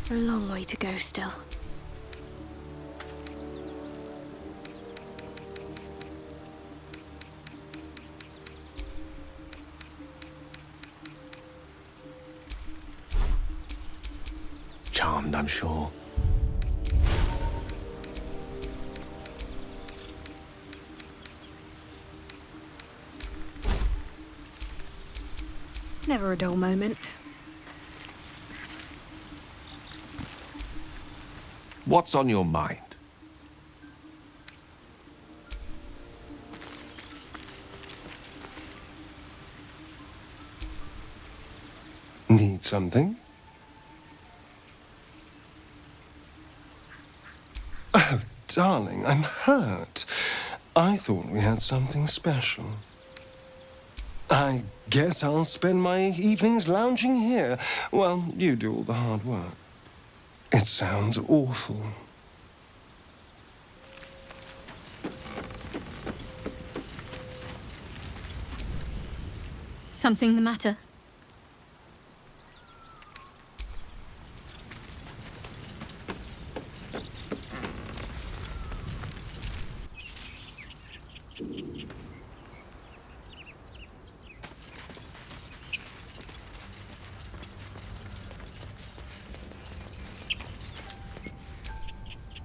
A long way to go still. Charmed, I'm sure. Never a dull moment. What's on your mind? Need something? Oh, darling, I'm hurt. I thought we had something special. I guess I'll spend my evenings lounging here while you do all the hard work. It sounds awful. Something the matter?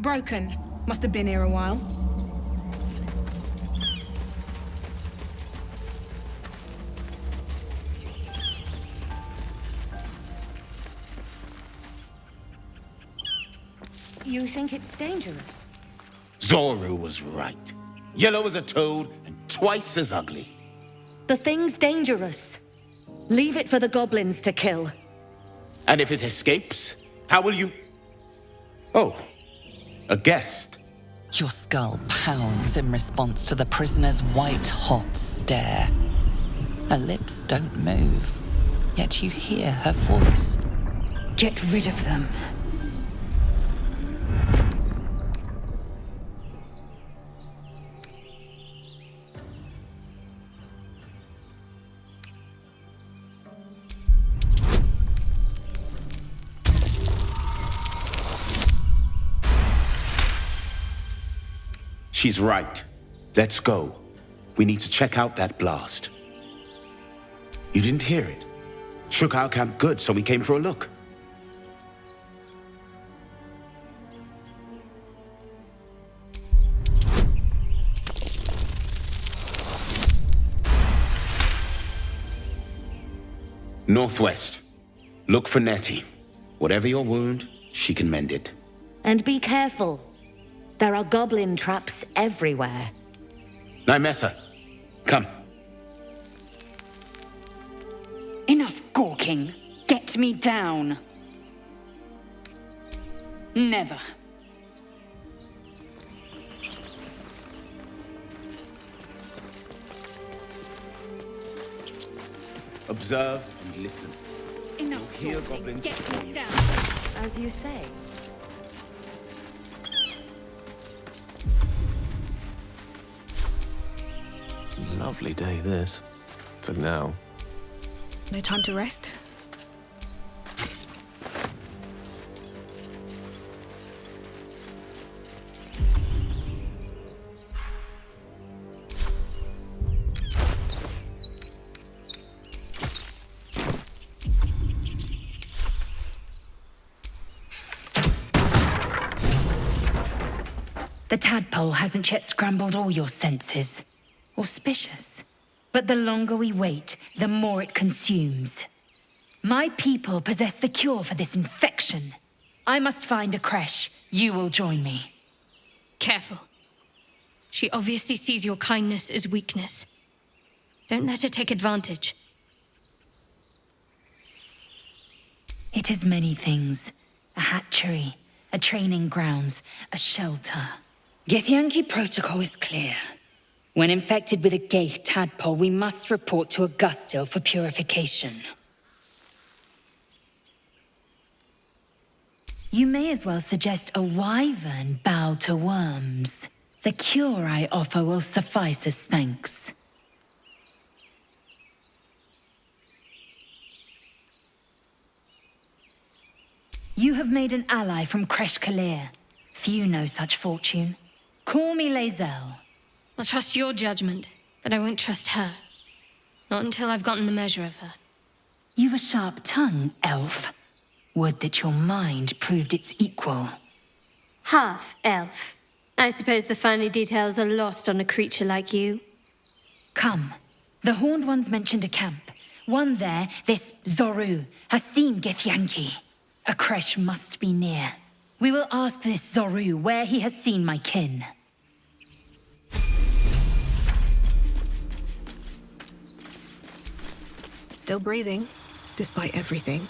Broken. Must have been here a while. You think it's dangerous? Zoru was right. Yellow as a toad and twice as ugly. The thing's dangerous. Leave it for the goblins to kill. And if it escapes, how will you... Oh, a guest. Your skull pounds in response to the prisoner's white-hot stare. Her lips don't move, yet you hear her voice. Get rid of them. She's right. Let's go. We need to check out that blast. You didn't hear it? Shook our camp good, so we came for a look. Northwest. Look for Nettie. Whatever your wound, she can mend it. And be careful. There are goblin traps everywhere. Nymessa, come. Enough gawking. Get me down. Never. Observe and listen. Enough You'll hear talking. goblins Get before me you. down. As you say. Lovely day, this. For now. No time to rest? The tadpole hasn't yet scrambled all your senses. Auspicious. But the longer we wait, the more it consumes. My people possess the cure for this infection. I must find a creche. You will join me. Careful. She obviously sees your kindness as weakness. Don't let her take advantage. It is many things. A hatchery, a training grounds, a shelter. Githyanki protocol is clear. When infected with a gay tadpole, we must report to Augustil for purification. You may as well suggest a wyvern bow to worms. The cure I offer will suffice as thanks. You have made an ally from Kresh Kalir. Few know such fortune. Call me Lae'zel. I'll trust your judgment, but I won't trust her. Not until I've gotten the measure of her. You've a sharp tongue, elf. Would that your mind proved its equal. Half elf. I suppose the finer details are lost on a creature like you. Come. The Horned Ones mentioned a camp. One there, this Zoru, has seen Githyanki. A Kresh must be near. We will ask this Zoru where he has seen my kin. Still breathing, despite everything.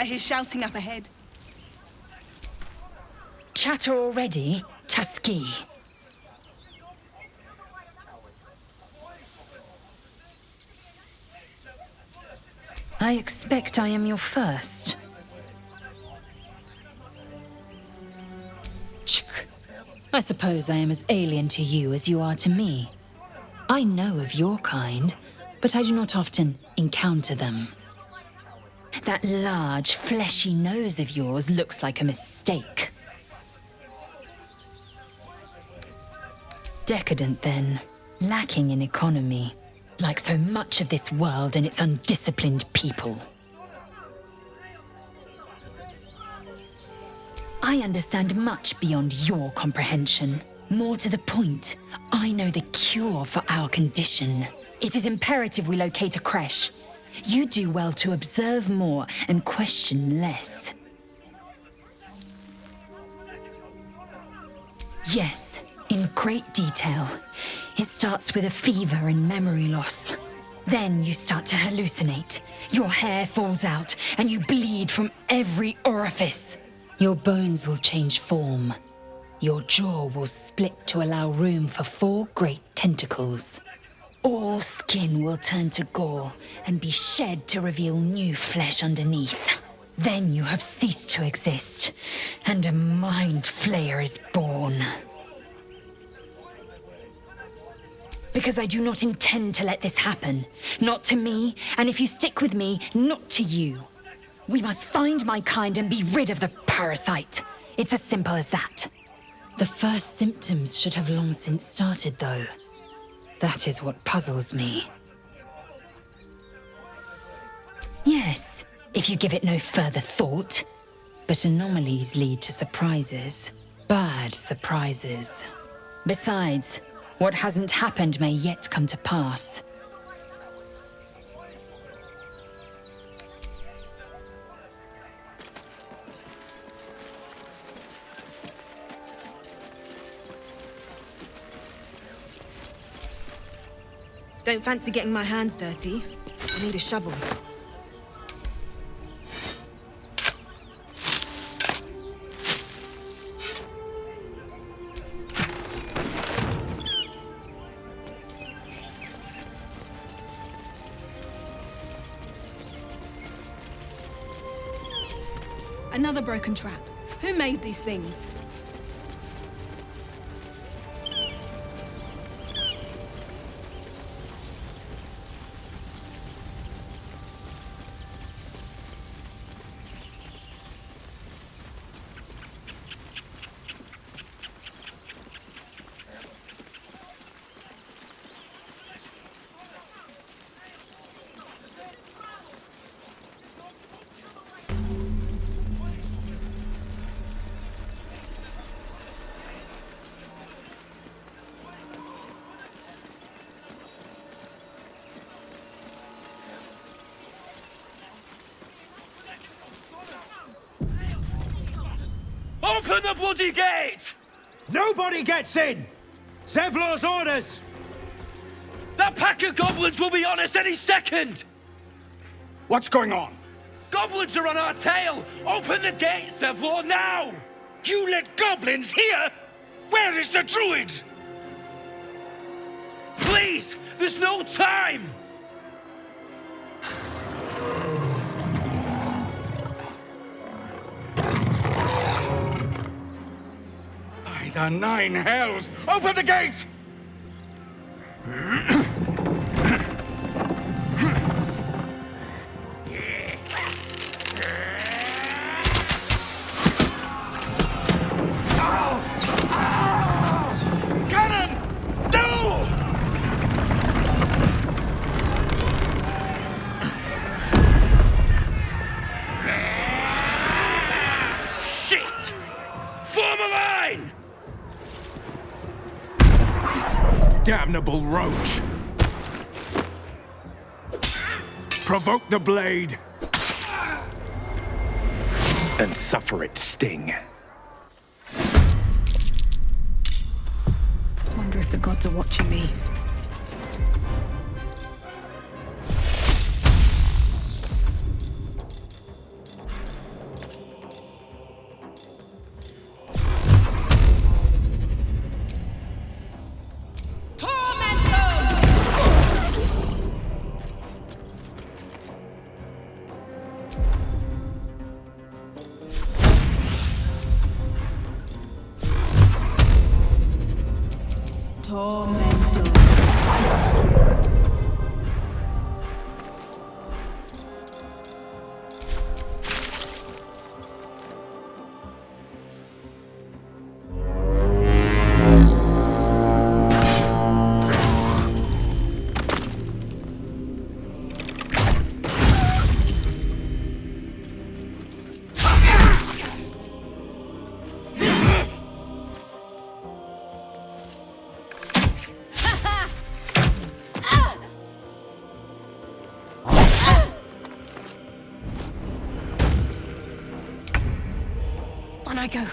I hear shouting up ahead. Chatter already? Tusky. I expect I am your first. I suppose I am as alien to you as you are to me. I know of your kind, but I do not often encounter them. That large, fleshy nose of yours looks like a mistake. Decadent, then. Lacking in economy. Like so much of this world and its undisciplined people. I understand much beyond your comprehension. More to the point, I know the cure for our condition. It is imperative we locate a creche. You do well to observe more and question less. Yes, in great detail. It starts with a fever and memory loss. Then you start to hallucinate. Your hair falls out and you bleed from every orifice. Your bones will change form. Your jaw will split to allow room for 4 great tentacles. All skin will turn to gore and be shed to reveal new flesh underneath. Then you have ceased to exist, and a mind flayer is born. Because I do not intend to let this happen. Not to me, and if you stick with me, not to you. We must find my kind and be rid of the parasite. It's as simple as that. The first symptoms should have long since started, though. That is what puzzles me. Yes, if you give it no further thought. But anomalies lead to surprises. Bad surprises. Besides, what hasn't happened may yet come to pass. Don't fancy getting my hands dirty. I need a shovel. Another broken trap. Who made these things? Open the bloody gate! Nobody gets in! Zevlor's orders! That pack of goblins will be on us any second! What's going on? Goblins are on our tail! Open the gate, Zevlor, now! You let goblins here? Where is the druid? Please! There's no time! By the 9 hells! Open the gate! Cannon! No! Shit! Form a line! Damnable roach! Provoke the blade! And suffer its sting. Wonder if the gods are watching me. Tormento. On I go.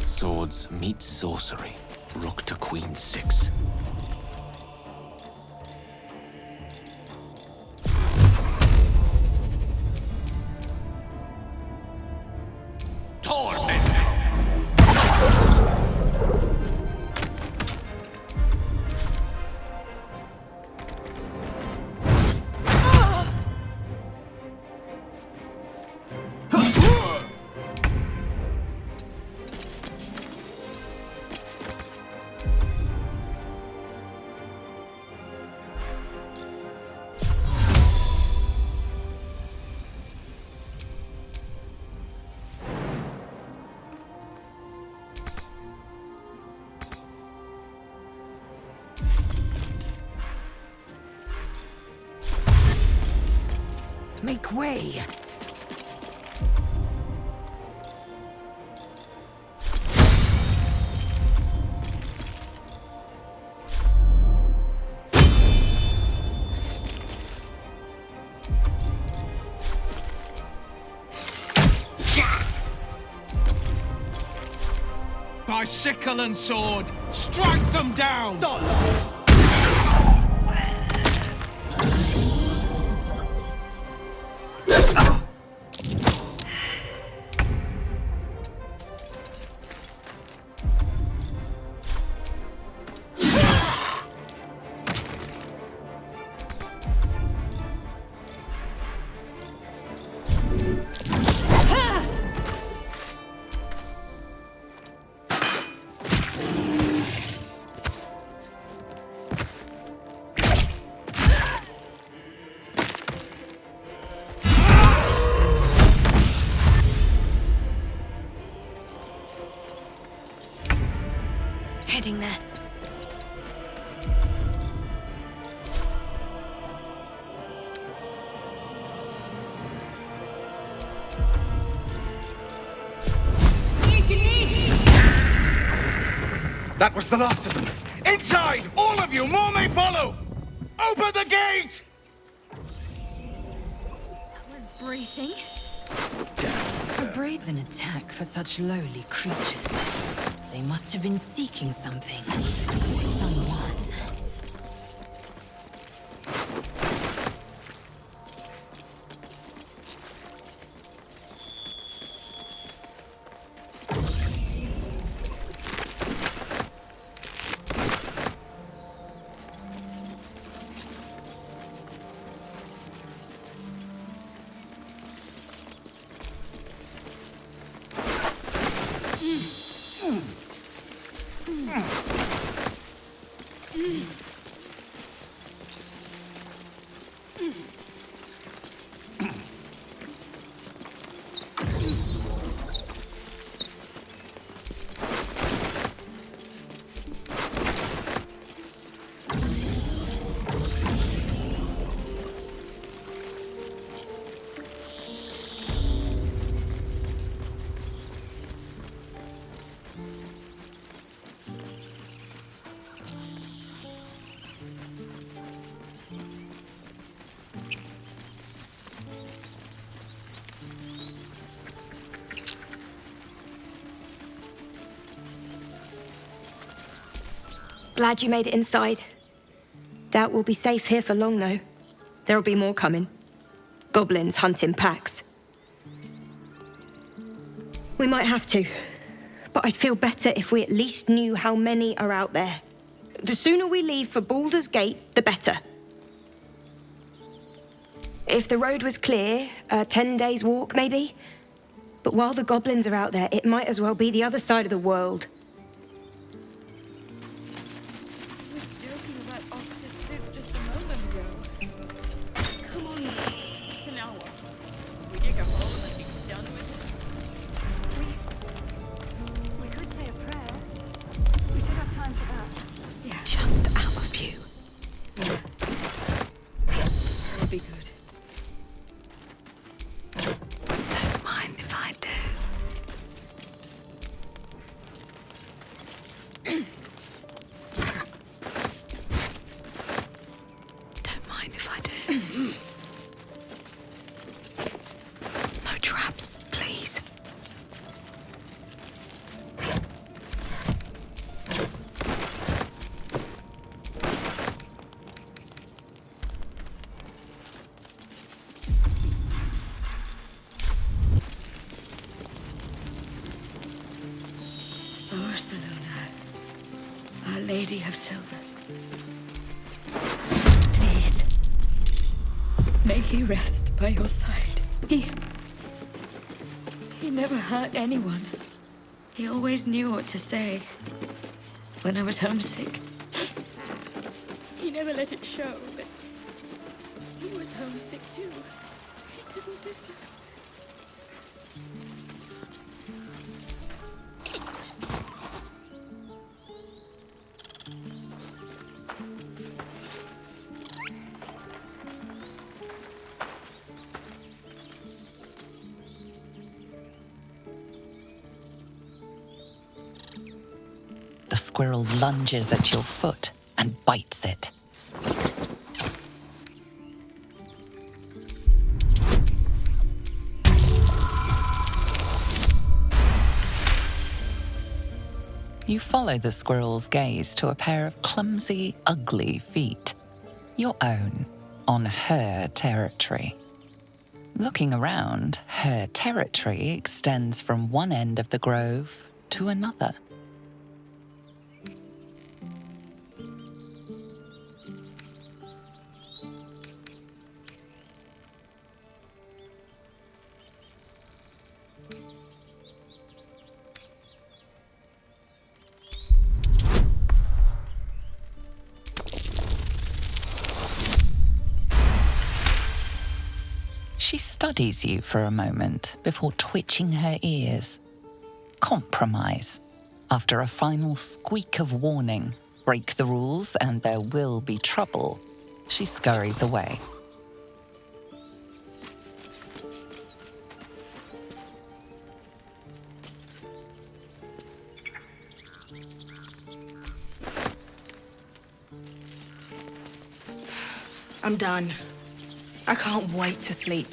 Swords meet sorcery. Rook to queen 6. Make way! By sickle and sword, strike them down! Heading there. That was the last of them. Inside! All of you! More may follow! Open the gate! That was bracing. A brazen attack for such lowly creatures. They must have been seeking something. Or someone. Glad you made it inside. Doubt we'll be safe here for long, though. There'll be more coming. Goblins hunt in packs. We might have to, but I'd feel better if we at least knew how many are out there. The sooner we leave for Baldur's Gate, the better. If the road was clear, 10 days walk, maybe? But while the goblins are out there, it might as well be the other side of the world. I was joking about octopus soup just a moment ago. Come on, an hour. We dig a hole and be done with it. We could say a prayer. We should have time for that. Yeah. Just our view. That'll be good. Don't mind if I do. Don't mind if I do. No traps, please. Our Lady of Silver. Please. May he rest by your side. He never hurt anyone. He always knew what to say. When I was homesick, he never let it show, but he was homesick too. He didn't listen. The squirrel lunges at your foot and bites it. You follow the squirrel's gaze to a pair of clumsy, ugly feet. Your own, on her territory. Looking around, her territory extends from one end of the grove to another. She studies you for a moment before twitching her ears. Compromise. After a final squeak of warning, break the rules and there will be trouble, she scurries away. I'm done. I can't wait to sleep.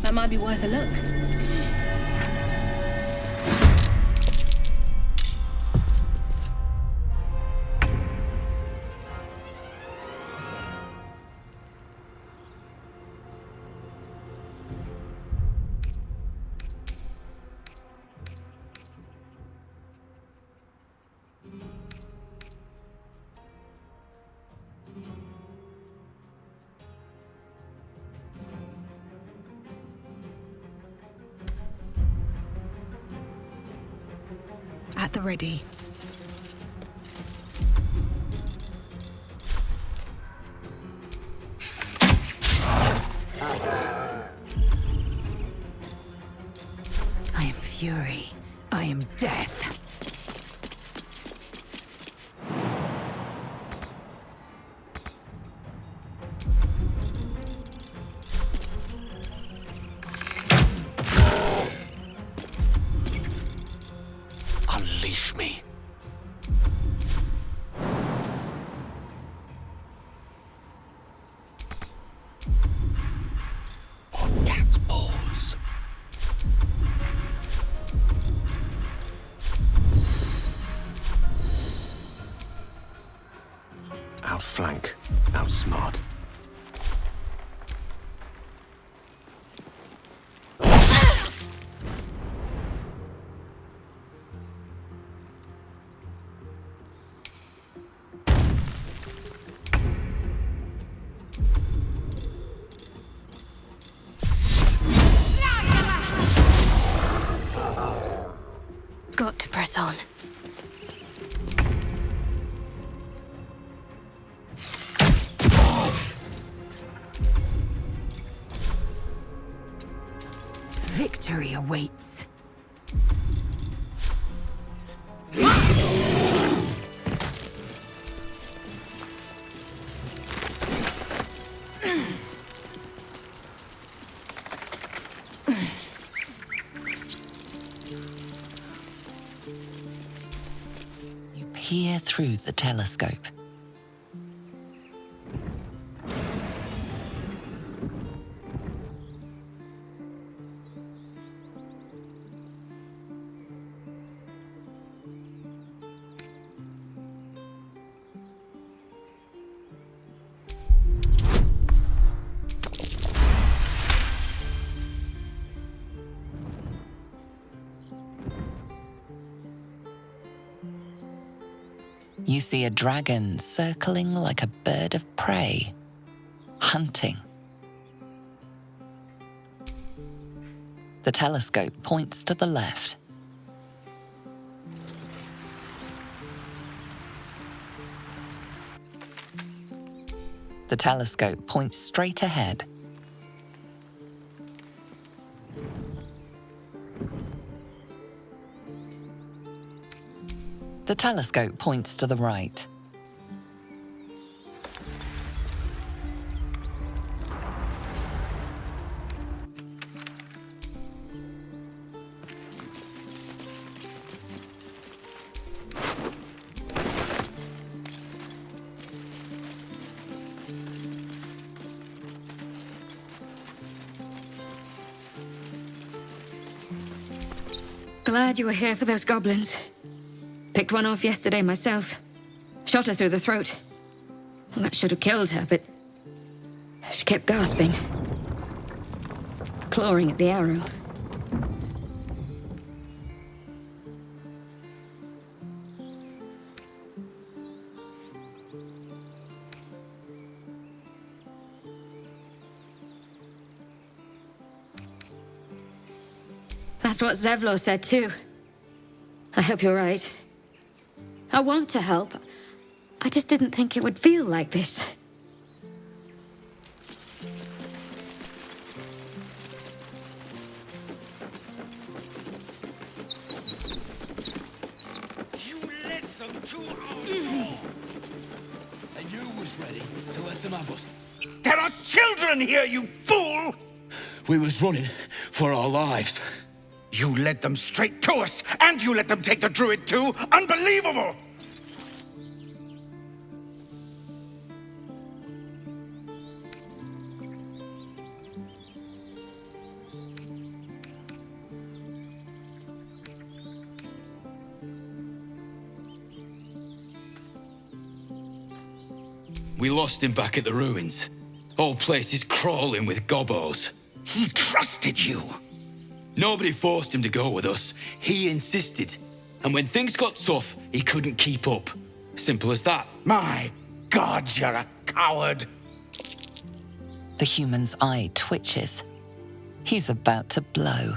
That might be worth a look. At the ready. I am fury. I am death. Unleash me. How smart. Got to press on. Victory awaits. You peer through the telescope. You see a dragon circling like a bird of prey, hunting. The telescope points to the left. The telescope points straight ahead. The telescope points to the right. Glad you were here for those goblins. Picked one off yesterday myself. Shot her through the throat. Well, that should have killed her, but she kept gasping. Clawing at the arrow. That's what Zevlor said too. I hope you're right. I want to help. I just didn't think it would feel like this. You led them to our door. And you was ready to let them have us. There are children here, you fool! We was running for our lives. You led them straight to us, and you let them take the druid too? Unbelievable! We lost him back at the ruins. Whole place is crawling with gobos. He trusted you. Nobody forced him to go with us. He insisted. And when things got tough, he couldn't keep up. Simple as that. My God, you're a coward. The human's eye twitches. He's about to blow.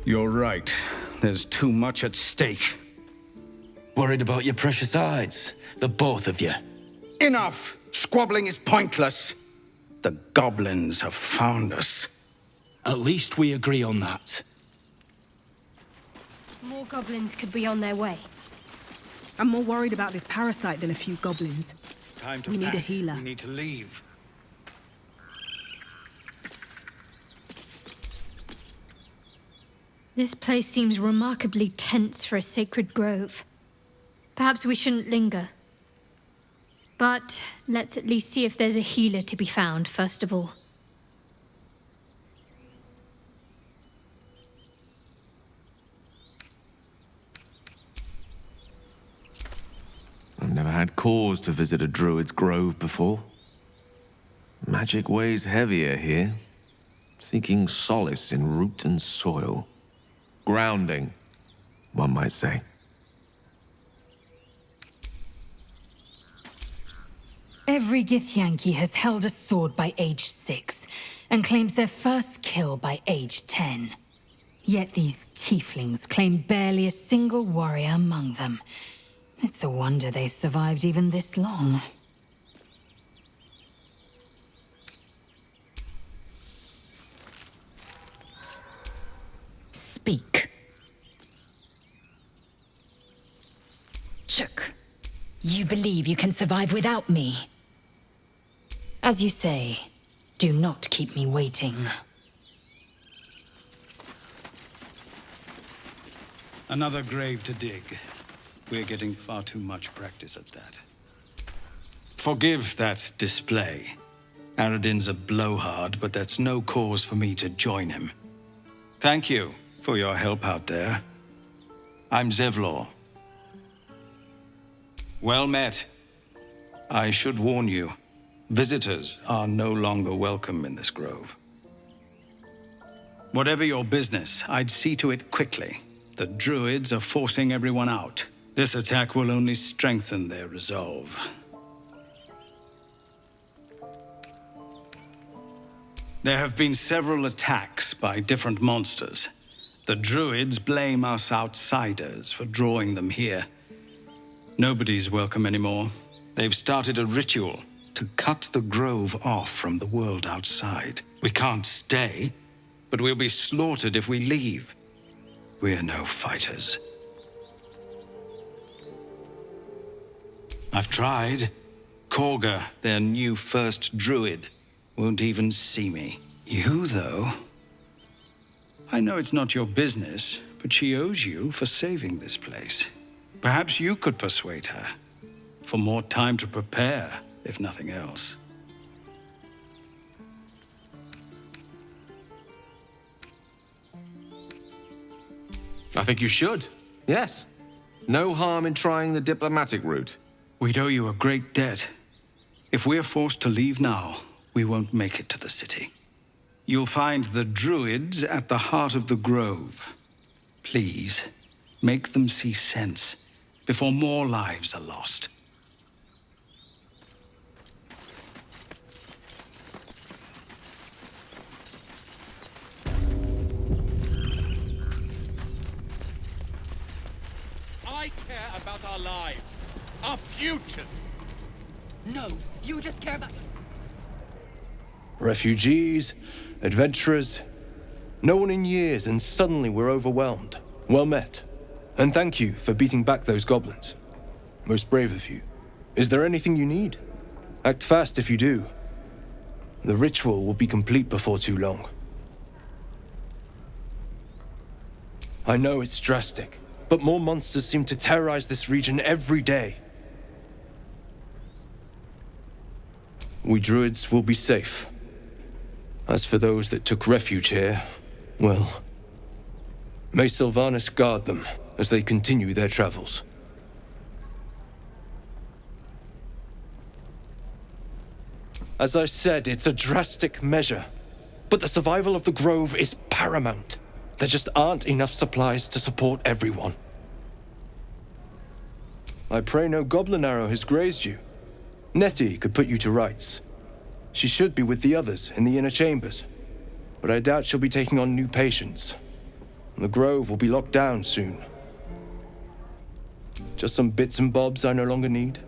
You're right. There's too much at stake. Worried about your precious hides, the both of you. Enough! Squabbling is pointless. The goblins have found us. At least we agree on that. More goblins could be on their way. I'm more worried about this parasite than a few goblins. Time to We need a pack. healer. We need to leave. This place seems remarkably tense for a sacred grove. Perhaps we shouldn't linger. But let's at least see if there's a healer to be found, first of all. Never had cause to visit a druid's grove before. Magic weighs heavier here, seeking solace in root and soil. Grounding, one might say. Every Githyanki has held a sword by age 6, and claims their first kill by age 10. Yet these tieflings claim barely a single warrior among them. It's a wonder they've survived even this long. Speak. Chook, you believe you can survive without me? As you say, do not keep me waiting. Another grave to dig. We're getting far too much practice at that. Forgive that display. Aradin's a blowhard, but that's no cause for me to join him. Thank you for your help out there. I'm Zevlor. Well met. I should warn you, visitors are no longer welcome in this grove. Whatever your business, I'd see to it quickly. The druids are forcing everyone out. This attack will only strengthen their resolve. There have been several attacks by different monsters. The druids blame us outsiders for drawing them here. Nobody's welcome anymore. They've started a ritual to cut the grove off from the world outside. We can't stay, but we'll be slaughtered if we leave. We're no fighters. I've tried. Korga, their new first druid, won't even see me. You, though? I know it's not your business, but she owes you for saving this place. Perhaps you could persuade her. For more time to prepare, if nothing else. I think you should. Yes. No harm in trying the diplomatic route. We'd owe you a great debt. If we're forced to leave now, we won't make it to the city. You'll find the druids at the heart of the grove. Please, make them see sense before more lives are lost. I care about our lives, our futures. No, you just care about... Refugees, adventurers, no one in years, and suddenly we're overwhelmed. Well met. And thank you for beating back those goblins. Most brave of you. Is there anything you need? Act fast if you do. The ritual will be complete before too long. I know it's drastic, but more monsters seem to terrorize this region every day. We druids will be safe. As for those that took refuge here, well, may Sylvanus guard them as they continue their travels. As I said, it's a drastic measure, but the survival of the grove is paramount. There just aren't enough supplies to support everyone. I pray no goblin arrow has grazed you. Nettie could put you to rights. She should be with the others in the inner chambers, but I doubt she'll be taking on new patients. The grove will be locked down soon. Just some bits and bobs I no longer need.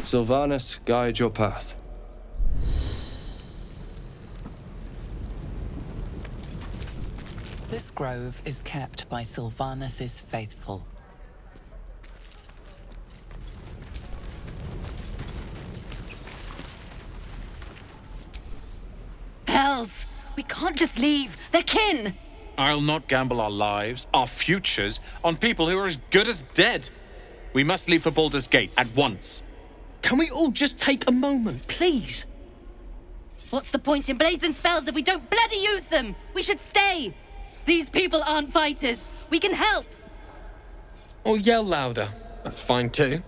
Sylvanus, guide your path. This grove is kept by Sylvanus's faithful. Hells! We can't just leave. They're kin! I'll not gamble our lives, our futures, on people who are as good as dead. We must leave for Baldur's Gate at once. Can we all just take a moment, please? What's the point in blades and spells if we don't bloody use them? We should stay! These people aren't fighters. We can help! Or yell louder. That's fine too.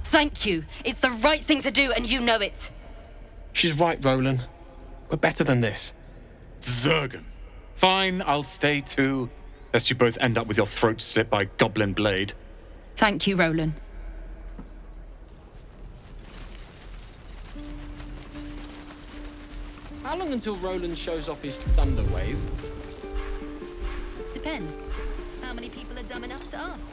Thank you. It's the right thing to do, and you know it. She's right, Roland. We're better than this. Zergan. Fine, I'll stay too, lest you both end up with your throat slit by goblin blade. Thank you, Roland. How long until Roland shows off his thunder wave? Depends. How many people are dumb enough to ask?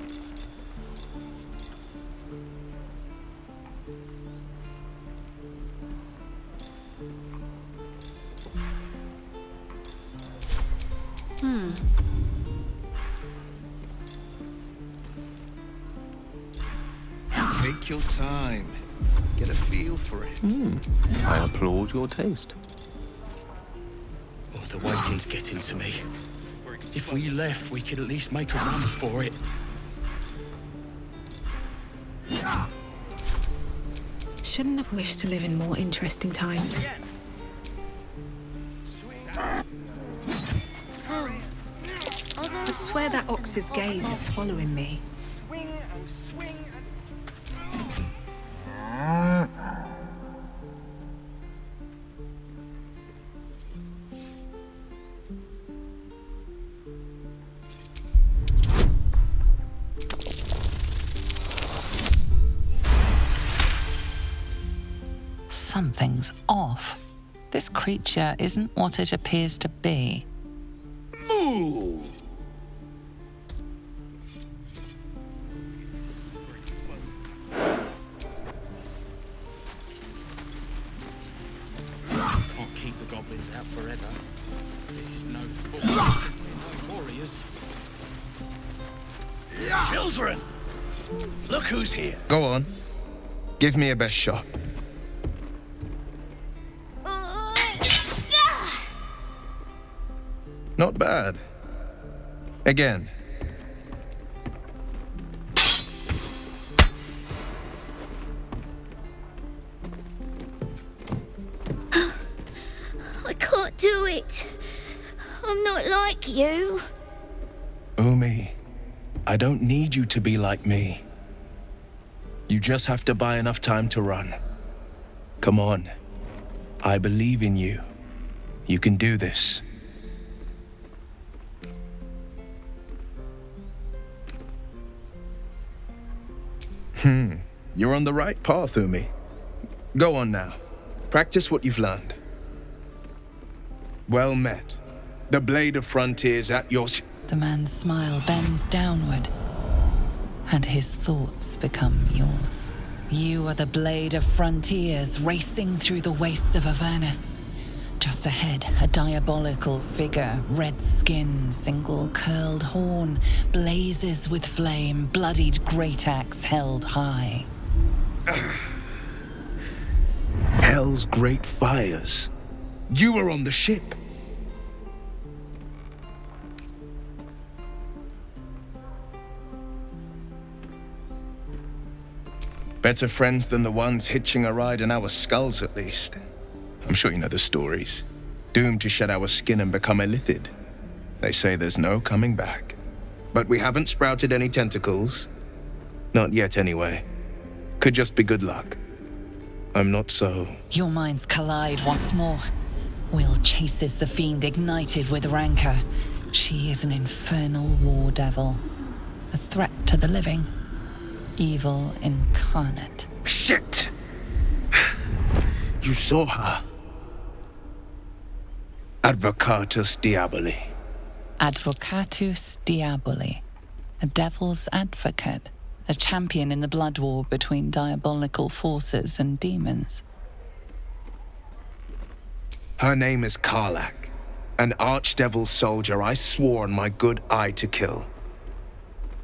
Take your time. Get a feel for it. I applaud your taste. Oh, the waiting's getting to me. If we left, we could at least make a run for it. Shouldn't have wished to live in more interesting times. I swear that ox's gaze is following me. Something's off. This creature isn't what it appears to be. Moo! Can't keep the goblins out forever. This is no fool. Simply no warriors. Children! Look who's here. Go on. Give me a best shot. Not bad. Again. can't do it. I'm not like you. Umi, I don't need you to be like me. You just have to buy enough time to run. Come on. I believe in you. You can do this. You're on the right path, Umi. Go on now. Practice what you've learned. Well met. The blade of frontiers at your... The man's smile bends downward, and his thoughts become yours. You are the blade of frontiers racing through the wastes of Avernus. Just ahead, a diabolical figure, red skin, single curled horn, blazes with flame, bloodied great axe held high. Hell's great fires. You were on the ship. Better friends than the ones hitching a ride in our skulls, at least. I'm sure you know the stories. Doomed to shed our skin and become illithid. They say there's no coming back. But we haven't sprouted any tentacles. Not yet, anyway. Could just be good luck. I'm not so... Your minds collide once more. Will chases the fiend ignited with rancor. She is an infernal war devil. A threat to the living. Evil incarnate. Shit! You saw her. Advocatus Diaboli. Advocatus Diaboli. A devil's advocate. A champion in the blood war between diabolical forces and demons. Her name is Karlach. An archdevil soldier I swore on my good eye to kill.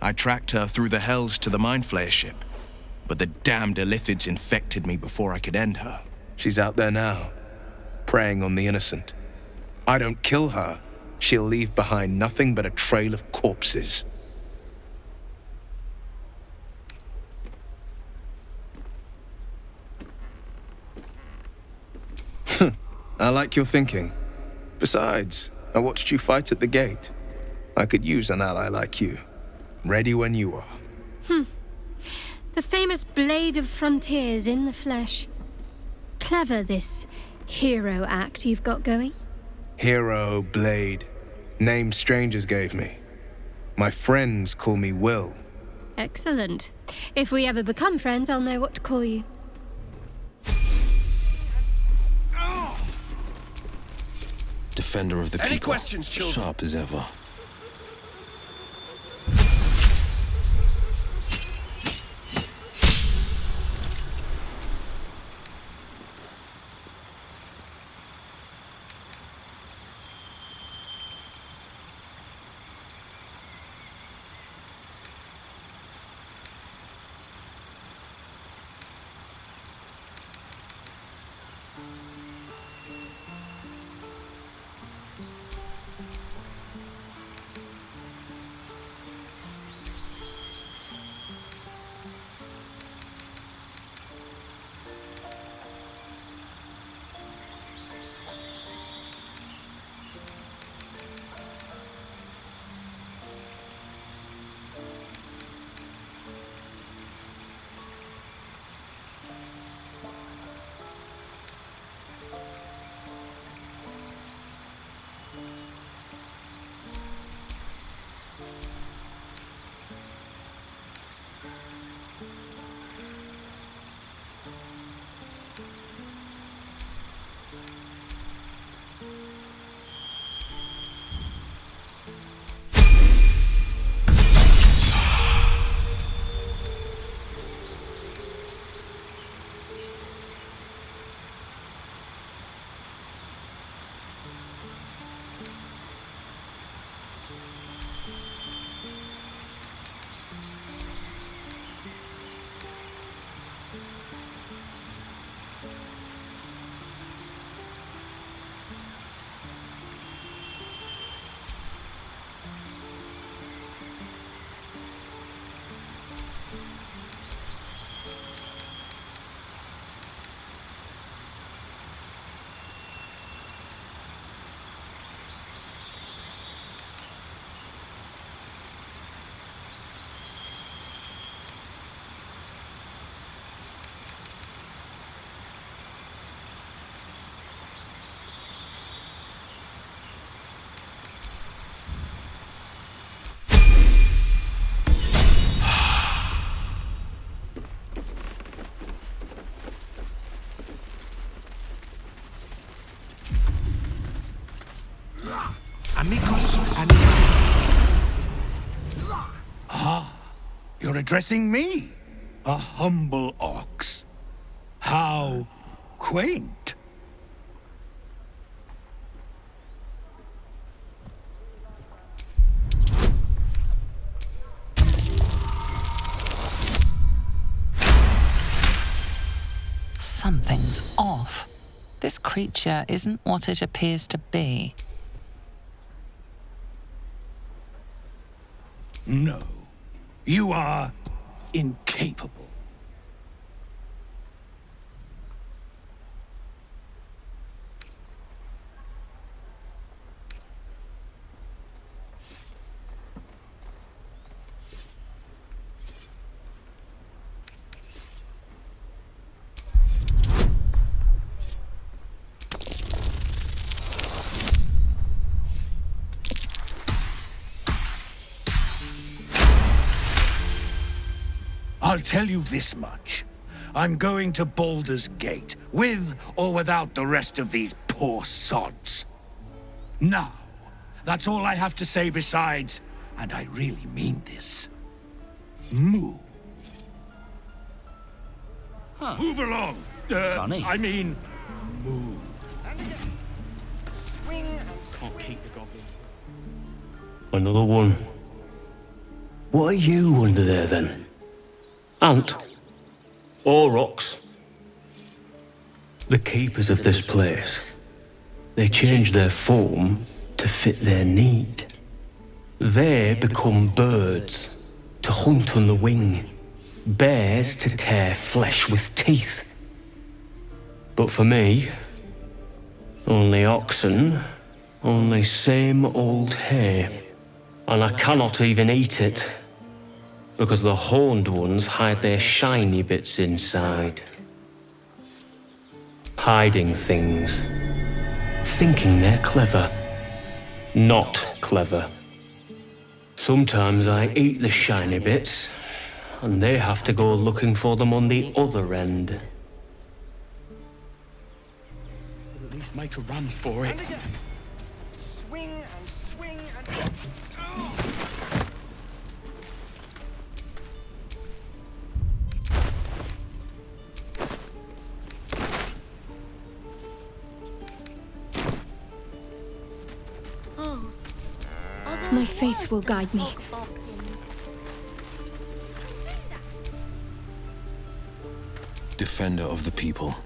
I tracked her through the hells to the Mind Flayer ship, but the damned illithids infected me before I could end her. She's out there now, preying on the innocent. I don't kill her, she'll leave behind nothing but a trail of corpses. I like your thinking. Besides, I watched you fight at the gate. I could use an ally like you. Ready when you are. The famous blade of frontiers in the flesh. Clever, this hero act you've got going. Hero, blade. Name strangers gave me. My friends call me Will. Excellent. If we ever become friends, I'll know what to call you. Defender of the people. Any questions, children? Sharp as ever. you're addressing me, a humble ox. How quaint. Something's off. This creature isn't what it appears to be. No, you are incapable. I'll tell you this much. I'm going to Baldur's Gate, with or without the rest of these poor sods. Now, that's all I have to say besides, and I really mean this, move. Huh. Move along. Funny. I mean, move. Can't keep the goblin. Another one. What are you under there, then? Ant? Or ox? The keepers of this place. They change their form to fit their need. They become birds, to hunt on the wing. Bears to tear flesh with teeth. But for me, only oxen, only same old hay. And I cannot even eat it, because the horned ones hide their shiny bits inside. Hiding things. Thinking they're clever. Not clever. Sometimes I eat the shiny bits, and they have to go looking for them on the other end. At least make a run for it. Swing and swing and... My faith will guide me. Defender of the people.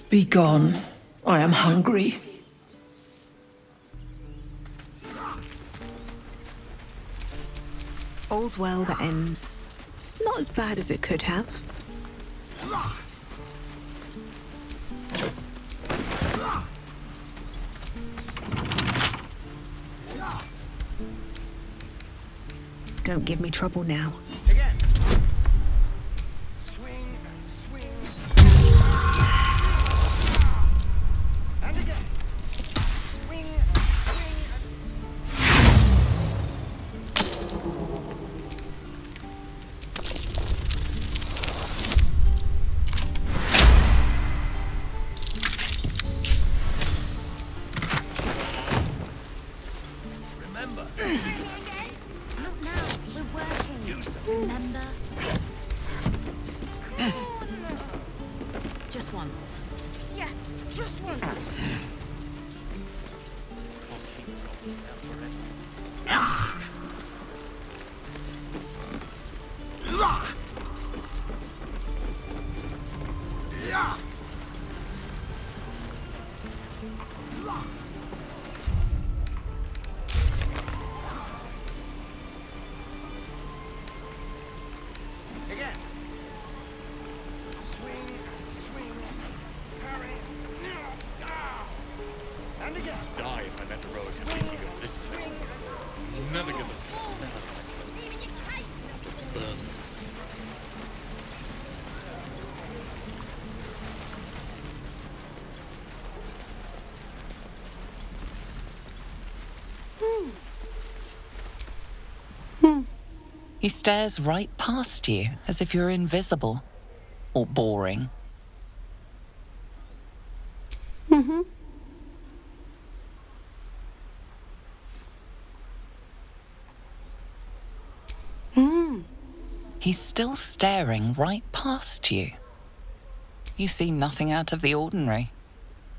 Be gone. I am hungry. All's well that ends not as bad as it could have. Don't give me trouble now. Again. Swing and swing. And again. Swing and swing and... Remember. Not now. We're working. Remember? Just once. Yeah, just once. Again. Swing and swing. Parry. And again. Die if I met the road thinking of this place. Never get the smell of my clothes. He stares right past you, as if you're invisible. Or boring. Mm-hmm. He's still staring right past you. You see nothing out of the ordinary.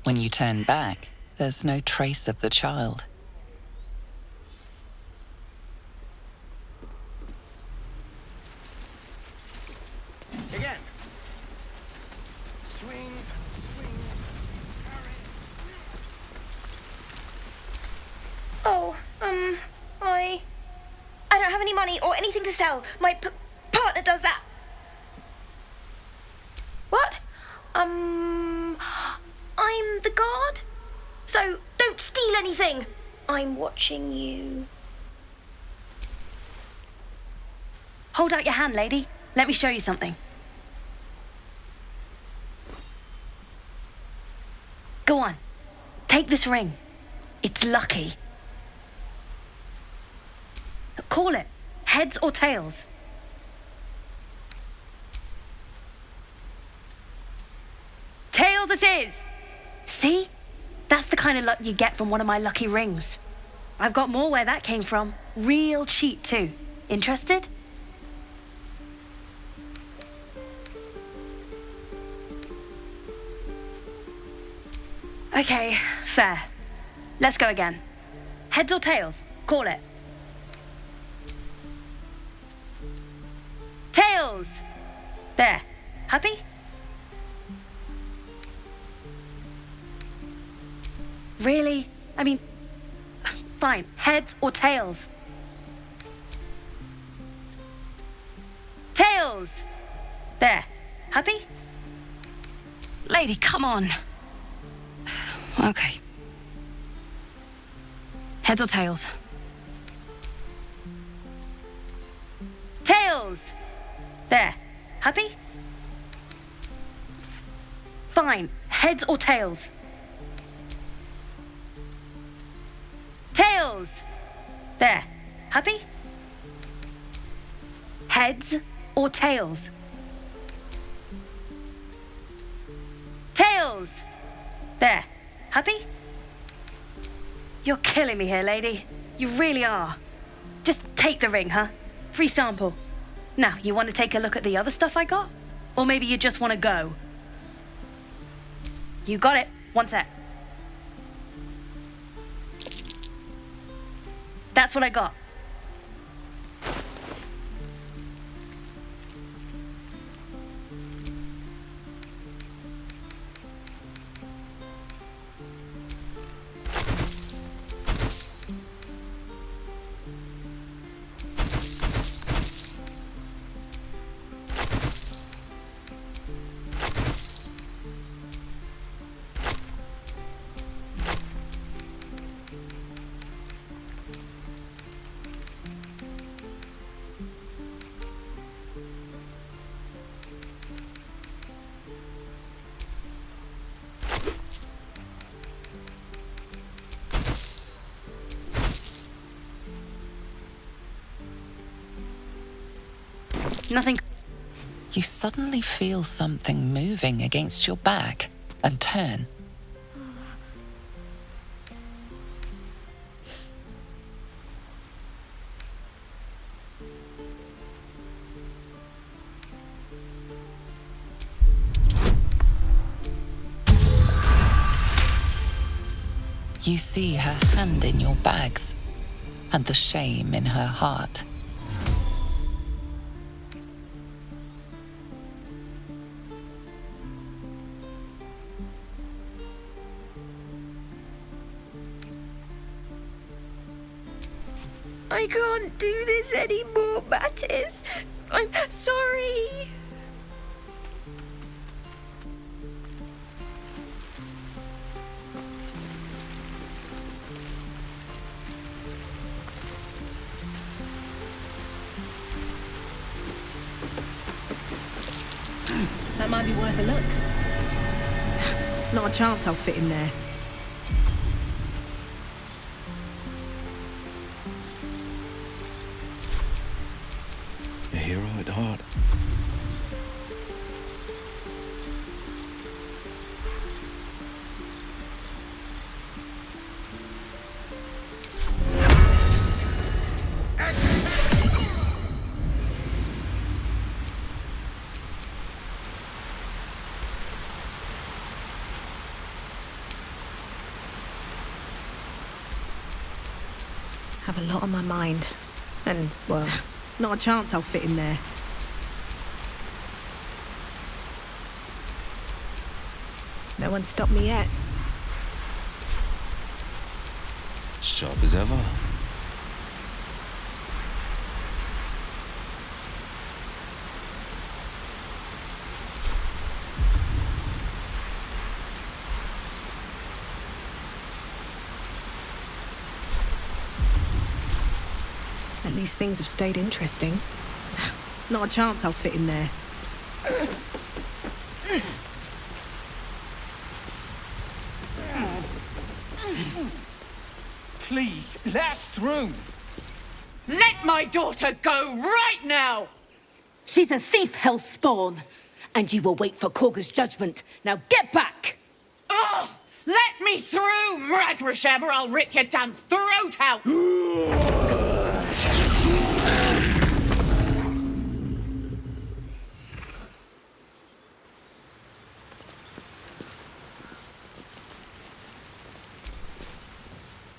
When you turn back, there's no trace of the child. Again. Swing, swing. Oh, I don't have any money or anything to sell. My partner does that. What? I'm the guard. So don't steal anything. I'm watching you. Hold out your hand, lady. Let me show you something. Go on. Take this ring. It's lucky. Call it. Heads or tails? Tails it is! See? That's the kind of luck you get from one of my lucky rings. I've got more where that came from. Real cheap, too. Interested? Okay, fair. Let's go again. Heads or tails? Call it. Tails! There. Happy? Really? I mean, fine. Heads or tails? Tails! There. Happy? Lady, come on. Okay. Heads or tails? Tails! There. Happy? Fine. Heads or tails? Tails! There. Happy? Heads or tails? Tails! There. Happy? You're killing me here, lady. You really are. Just take the ring, huh? Free sample. Now, you want to take a look at the other stuff I got? Or maybe you just want to go? You got it. One sec. That's what I got. Nothing. You suddenly feel something moving against your back and turn. You see her hand in your bags and the shame in her heart. I can't do this anymore, Mattis. I'm sorry. That might be worth a look. Not a chance I'll fit in there. A hero at heart. have a lot on my mind. And, well, not a chance I'll fit in there. No one stopped me yet. Sharp as ever. At least things have stayed interesting. Not a chance I'll fit in there. Please, let us through. Let my daughter go right now! She's a thief, hellspawn. And you will wait for Korga's judgment. Now get back! Oh, let me through, Mragrasham, or I'll rip your damn throat out!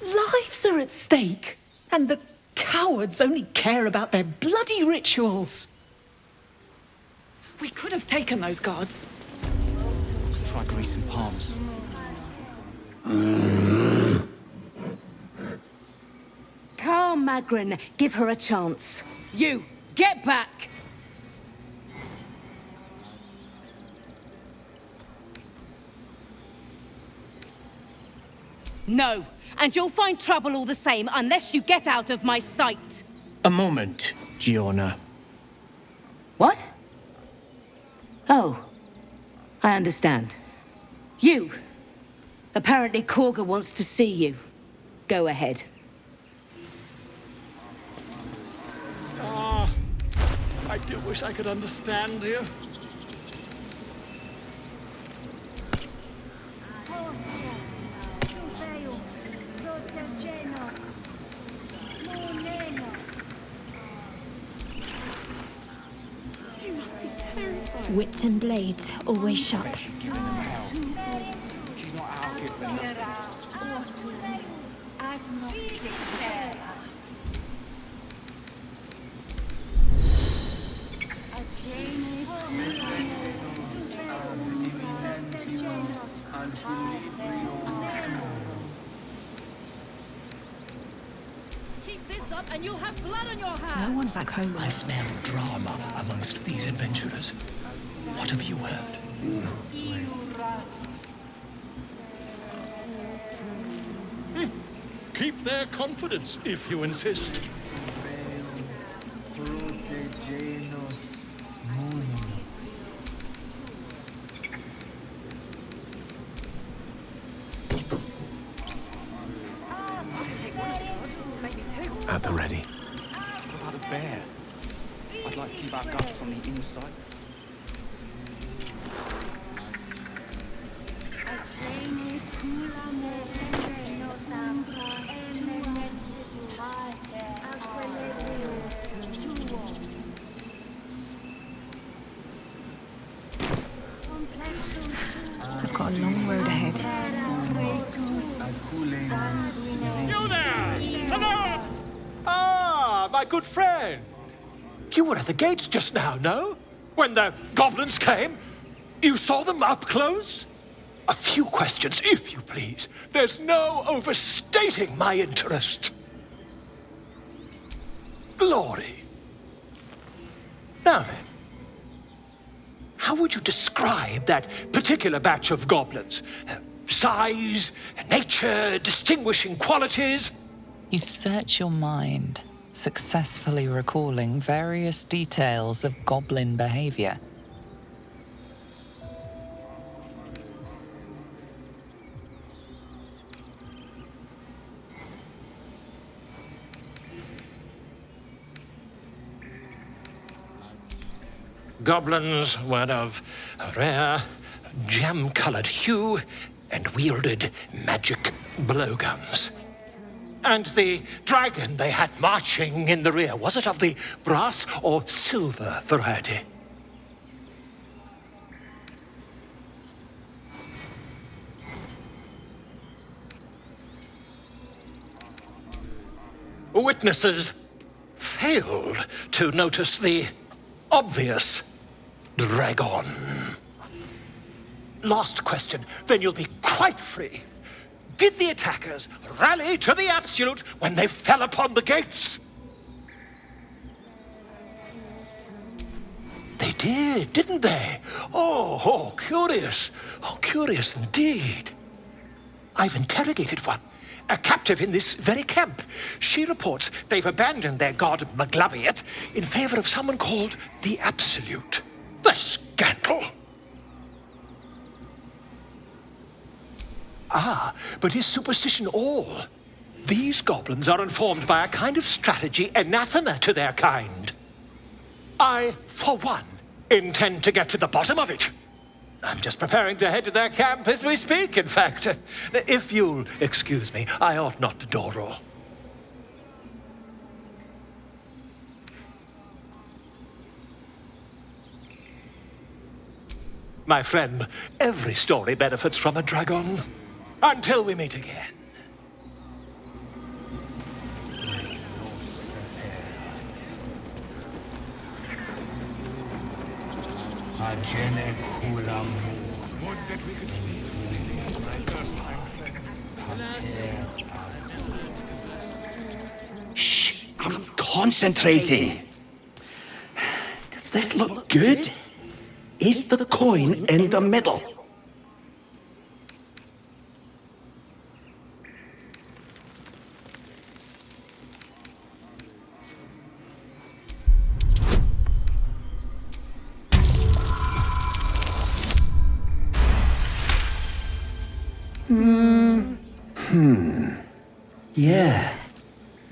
Lives are at stake, and the cowards only care about their bloody rituals. We could have taken those guards. Try greasing palms. Calm, Magrin. Give her a chance. You, get back! No, and you'll find trouble all the same unless you get out of my sight. A moment, Giona. What? Oh, I understand. You. Apparently Korga wants to see you. Go ahead. Ah, I do wish I could understand you. Wits and blades, always sharp. She's giving them hell. She's not out here for nothing. Keep this up and you'll have blood on your hands! No one back home. I smell drama amongst these adventurers. What have you heard? Keep their confidence, if you insist. At the ready. What about a bear? I'd like to keep our guts on the inside. I've got a long road ahead. You there! Hello! Ah, my good friend. You were at the gates just now, no? When the goblins came? You saw them up close? A few questions, if you please. There's no overstating my interest. Glory. Now then, how would you describe that particular batch of goblins? Size, nature, distinguishing qualities? You search your mind, successfully recalling various details of goblin behavior. Goblins were of a rare, jam-colored hue and wielded magic blowguns. And the dragon they had marching in the rear, was it of the brass or silver variety? witnesses failed to notice the obvious dragon. Last question, then you'll be quite free. Did the attackers rally to the absolute when they fell upon the gates? They did, didn't they? Oh, curious. Oh, curious indeed. I've interrogated one, a captive in this very camp. She reports they've abandoned their god Maglabiet in favor of someone called the Absolute. The scandal! Ah, but is superstition all? These goblins are informed by a kind of strategy anathema to their kind. I, for one, intend to get to the bottom of it. I'm just preparing to head to their camp as we speak, in fact. If you'll excuse me, I ought not to dawdle. My friend, every story benefits from a dragon. Until we meet again. Shh! I'm concentrating. Does this look good? Is the coin in the middle?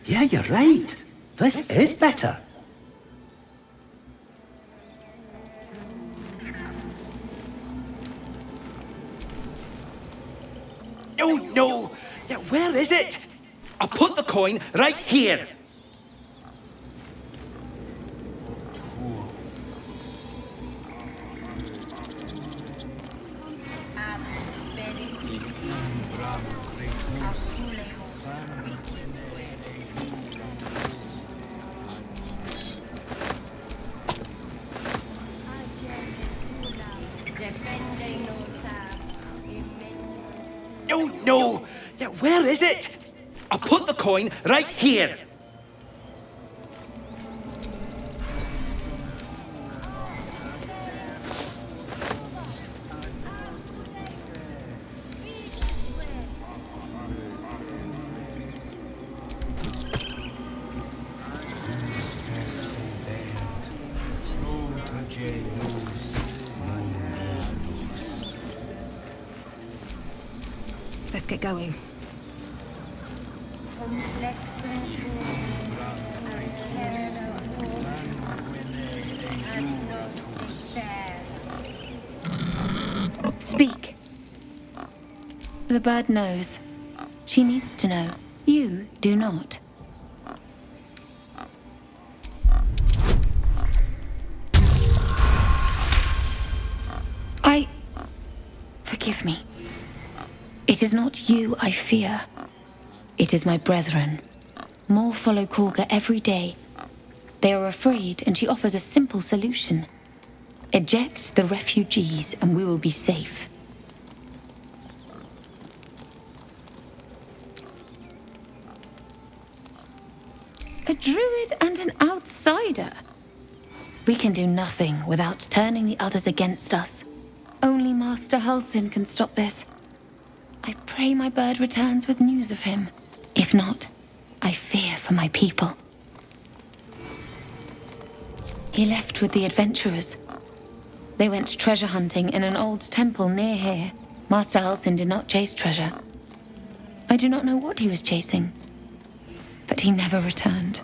Yeah, you're right. This is better. No. Where is it? I'll put the coin right here. No. Where is it? I'll put the coin right here. Let's get going. Speak. The bird knows. She needs to know. You do not. Forgive me. It is not you I fear. It is my brethren. More follow Korga every day. They are afraid, and she offers a simple solution. Eject the refugees, and we will be safe. A druid and an outsider. We can do nothing without turning the others against us. Only Master Halsin can stop this. I pray my bird returns with news of him. If not, I fear for my people. He left with the adventurers. They went treasure hunting in an old temple near here. Master Halsin did not chase treasure. I do not know what he was chasing, but he never returned.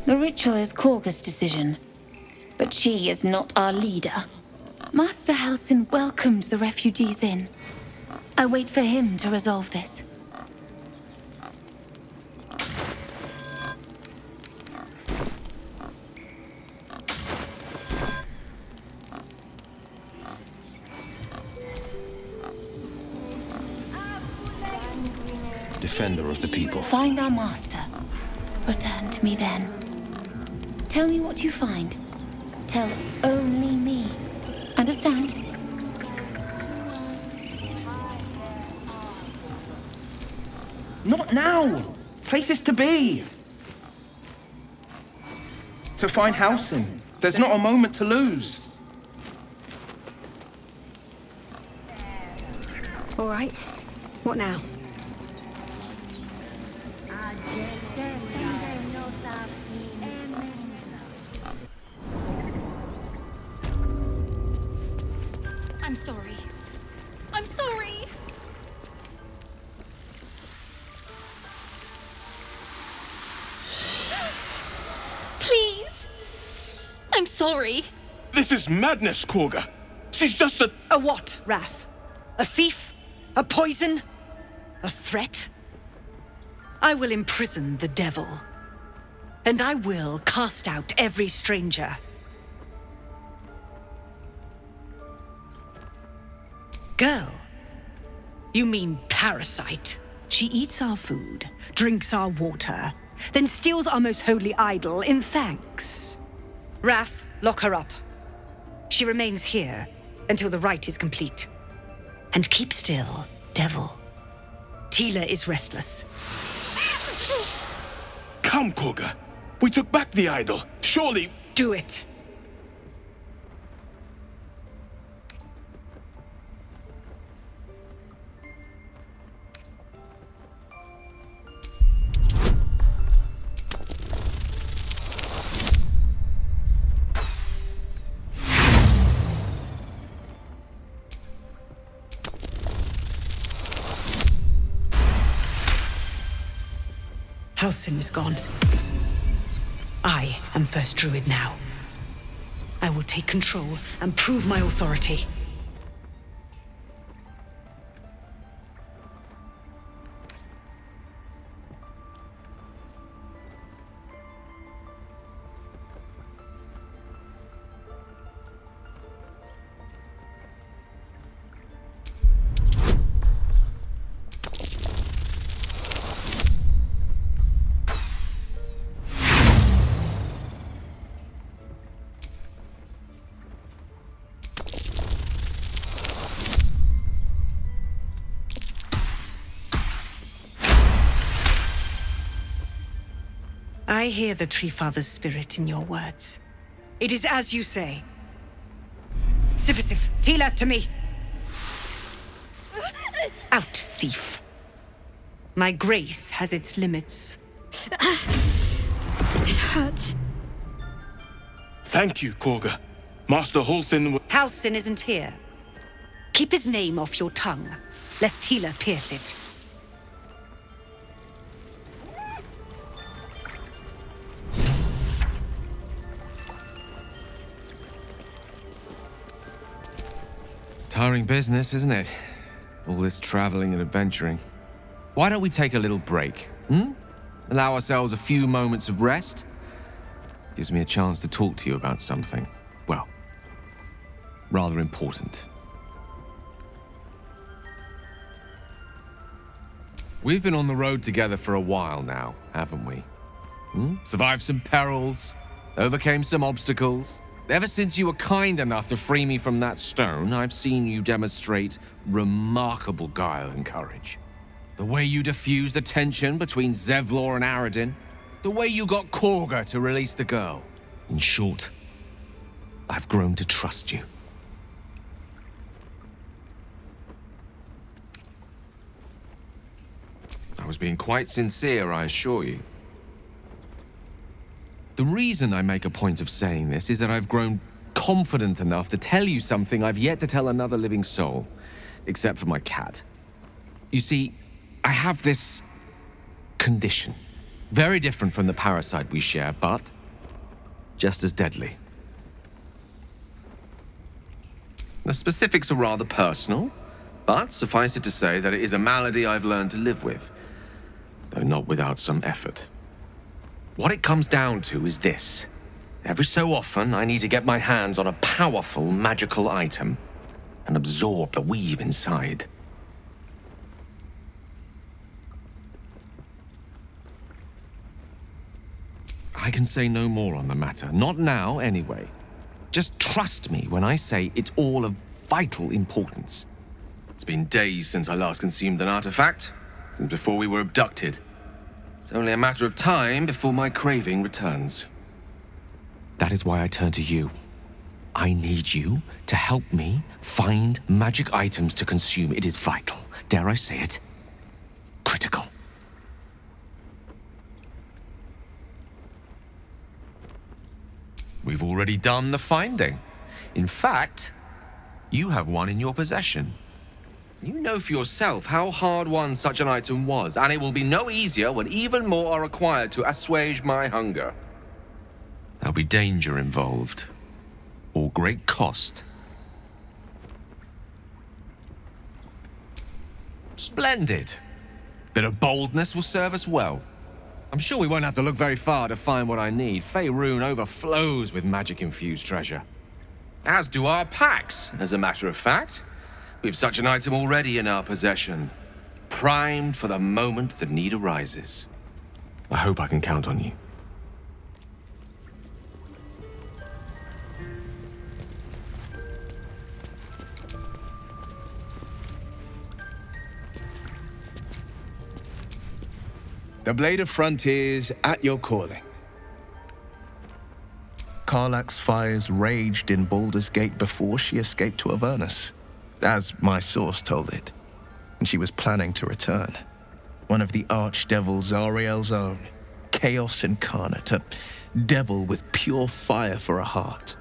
The ritual is Korga's decision, but she is not our leader. Master Halsin welcomed the refugees in. I wait for him to resolve this. The defender of the people. Find our master. Return to me then. Tell me what you find. Tell only me. Understand? Not now! Places to be! To find Halsin. There's not a moment to lose. All right. What now? I'm sorry. I'm sorry. Please. I'm sorry. This is madness, Korga. She's just a... A what, Wrath? A thief? A poison? A threat? I will imprison the devil. And I will cast out every stranger. Girl? You mean parasite? She eats our food, drinks our water, then steals our most holy idol in thanks. Wrath, lock her up. She remains here until the rite is complete. And keep still, devil. Tila is restless. Come, Korga. We took back the idol. Surely... Do it. Halsin is gone. I am first druid now. I will take control and prove my authority. I hear the Tree Father's spirit in your words. It is as you say. Sifisif, Tila, to me! Out, thief. My grace has its limits. It hurts. Thank you, Korga. Master Halsin... Halsin isn't here. Keep his name off your tongue, lest Tila pierce it. Tiring business, isn't it? All this traveling and adventuring. Why don't we take a little break, Allow ourselves a few moments of rest? Gives me a chance to talk to you about something, well, rather important. We've been on the road together for a while now, haven't we? Survived some perils, overcame some obstacles. Ever since you were kind enough to free me from that stone, I've seen you demonstrate remarkable guile and courage. The way you diffused the tension between Zevlor and Aradin. The way you got Korga to release the girl. In short, I've grown to trust you. I was being quite sincere, I assure you. The reason I make a point of saying this is that I've grown confident enough to tell you something I've yet to tell another living soul, except for my cat. You see, I have this condition. Very different from the parasite we share, but just as deadly. The specifics are rather personal, but suffice it to say that it is a malady I've learned to live with, though not without some effort. What it comes down to is this. Every so often, I need to get my hands on a powerful magical item and absorb the weave inside. I can say no more on the matter. Not now, anyway. Just trust me when I say it's all of vital importance. It's been days since I last consumed an artifact, since before we were abducted. It's only a matter of time before my craving returns. That is why I turn to you. I need you to help me find magic items to consume. It is vital. Dare I say it? Critical. We've already done the finding. In fact, you have one in your possession. You know for yourself how hard-won such an item was, and it will be no easier when even more are required to assuage my hunger. There'll be danger involved, or great cost. Splendid. Bit of boldness will serve us well. I'm sure we won't have to look very far to find what I need. Faerun overflows with magic-infused treasure. As do our packs, as a matter of fact. We have such an item already in our possession, primed for the moment the need arises. I hope I can count on you. The Blade of Frontiers at your calling. Karlach's fires raged in Baldur's Gate before she escaped to Avernus, as my source told it, and she was planning to return. One of the archdevil Zariel's own, chaos incarnate, a devil with pure fire for a heart.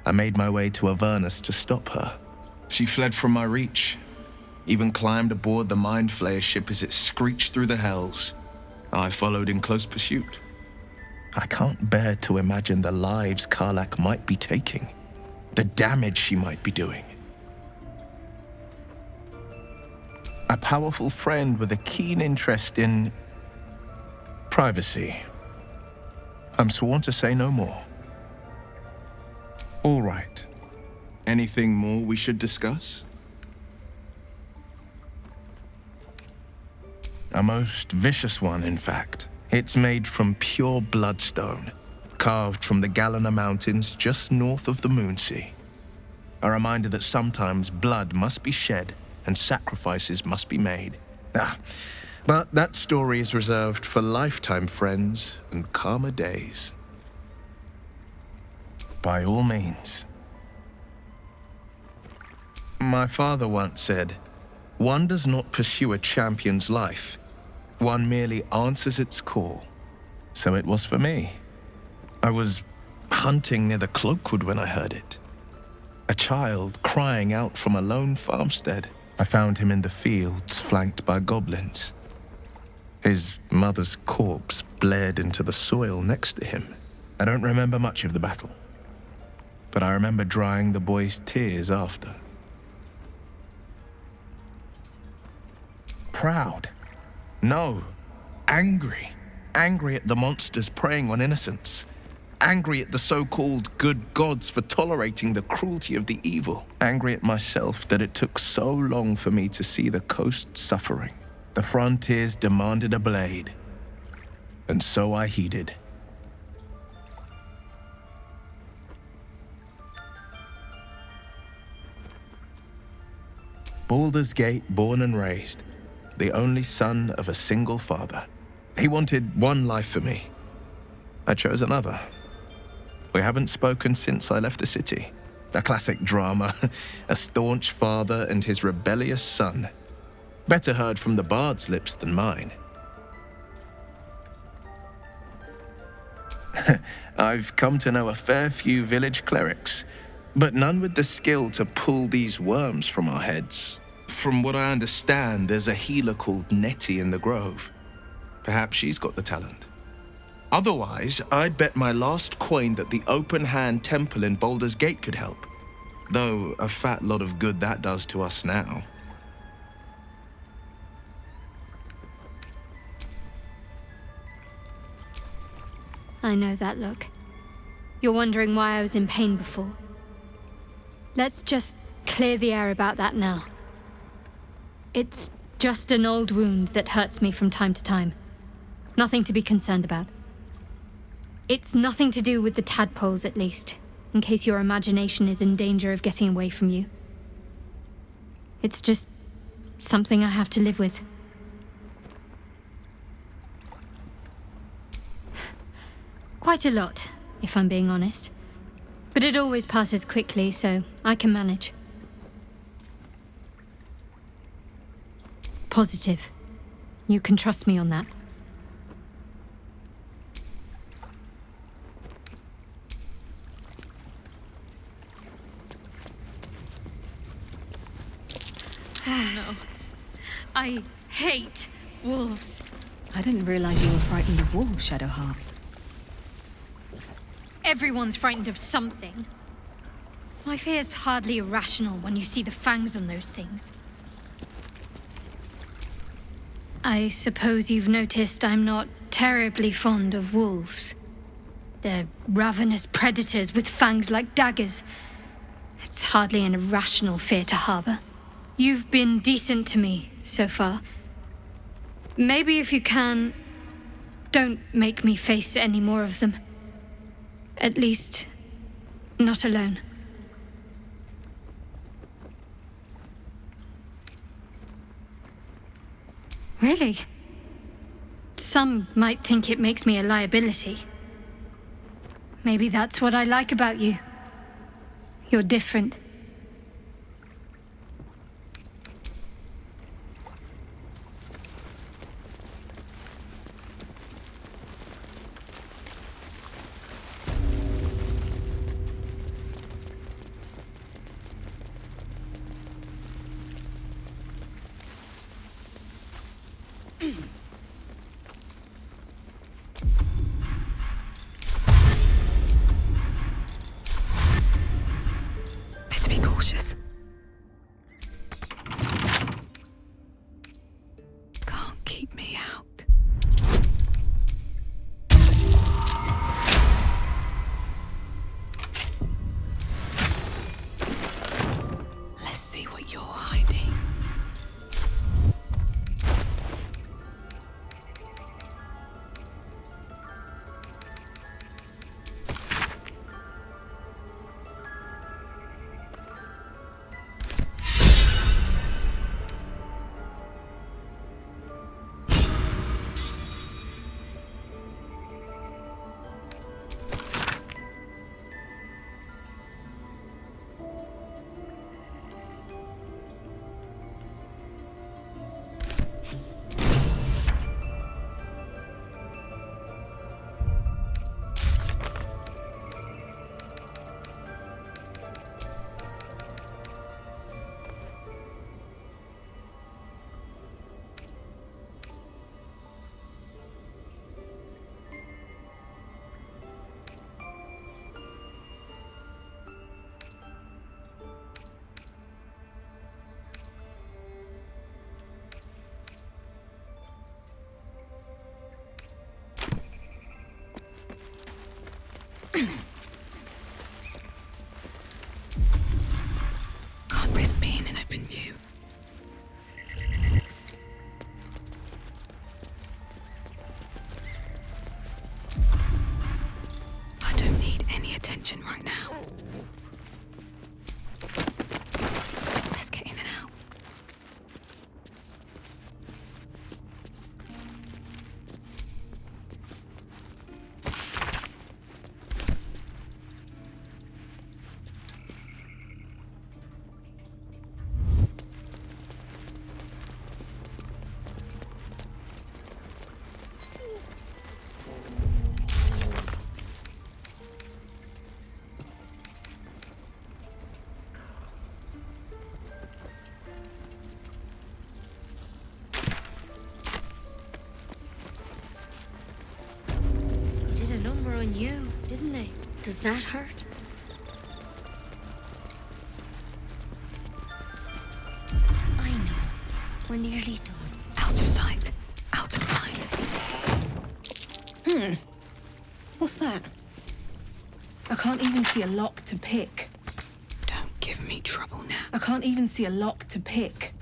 I made my way to Avernus to stop her. She fled from my reach, even climbed aboard the Mind Flayer ship as it screeched through the hells. I followed in close pursuit. I can't bear to imagine the lives Karlach might be taking, the damage she might be doing. A powerful friend with a keen interest in privacy. I'm sworn to say no more. All right. Anything more we should discuss? A most vicious one, in fact. It's made from pure bloodstone, carved from the Galena Mountains just north of the Moonsea. A reminder that sometimes blood must be shed and sacrifices must be made. But that story is reserved for lifetime friends and calmer days. By all means. My father once said, "One does not pursue a champion's life. One merely answers its call." So it was for me. I was hunting near the Cloakwood when I heard it. A child crying out from a lone farmstead. I found him in the fields, flanked by goblins. His mother's corpse bled into the soil next to him. I don't remember much of the battle, but I remember drying the boy's tears after. Proud? No. Angry. Angry at the monsters preying on innocents. Angry at the so-called good gods for tolerating the cruelty of the evil. Angry at myself that it took so long for me to see the coast suffering. The frontiers demanded a blade, and so I heeded. Baldur's Gate, born and raised, the only son of a single father. He wanted one life for me. I chose another. We haven't spoken since I left the city. A classic drama, a staunch father and his rebellious son. Better heard from the bard's lips than mine. I've come to know a fair few village clerics, but none with the skill to pull these worms from our heads. From what I understand, there's a healer called Nettie in the Grove. Perhaps she's got the talent. Otherwise, I'd bet my last coin that the open-hand temple in Baldur's Gate could help. Though a fat lot of good that does to us now. I know that look. You're wondering why I was in pain before. Let's just clear the air about that now. It's just an old wound that hurts me from time to time. Nothing to be concerned about. It's nothing to do with the tadpoles, at least, in case your imagination is in danger of getting away from you. It's just something I have to live with. Quite a lot, if I'm being honest. But it always passes quickly, so I can manage. Positive. You can trust me on that. Oh no. I hate wolves. I didn't realize you were frightened of wolves, Shadowheart. Everyone's frightened of something. My fear's hardly irrational when you see the fangs on those things. I suppose you've noticed I'm not terribly fond of wolves. They're ravenous predators with fangs like daggers. It's hardly an irrational fear to harbor. You've been decent to me so far. Maybe if you can, don't make me face any more of them. At least, not alone. Really? Some might think it makes me a liability. Maybe that's what I like about you. You're different. Better be cautious. Can't keep me out. Let's see what you're hiding. Can't risk being in open view. I don't need any attention right now. Let's get in and out. On you, didn't they? Does that hurt? I know. We're nearly done. Out of sight, out of mind. What's that? I can't even see a lock to pick. Don't give me trouble now. I can't even see a lock to pick.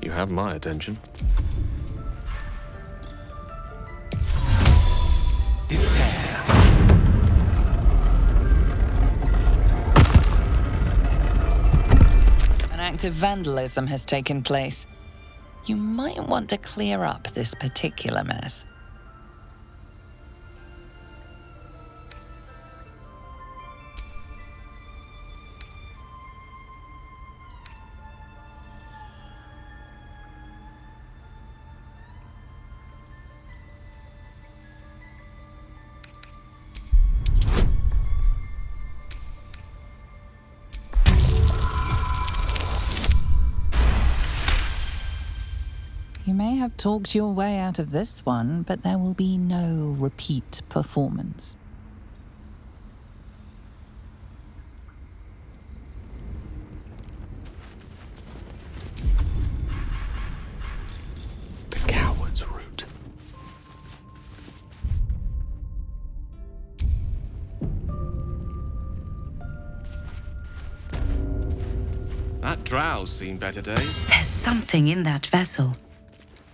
You have my attention. active vandalism has taken place. You might want to clear up this particular mess. You may have talked your way out of this one, but there will be no repeat performance. The coward's route. That drow's seen better days. There's something in that vessel.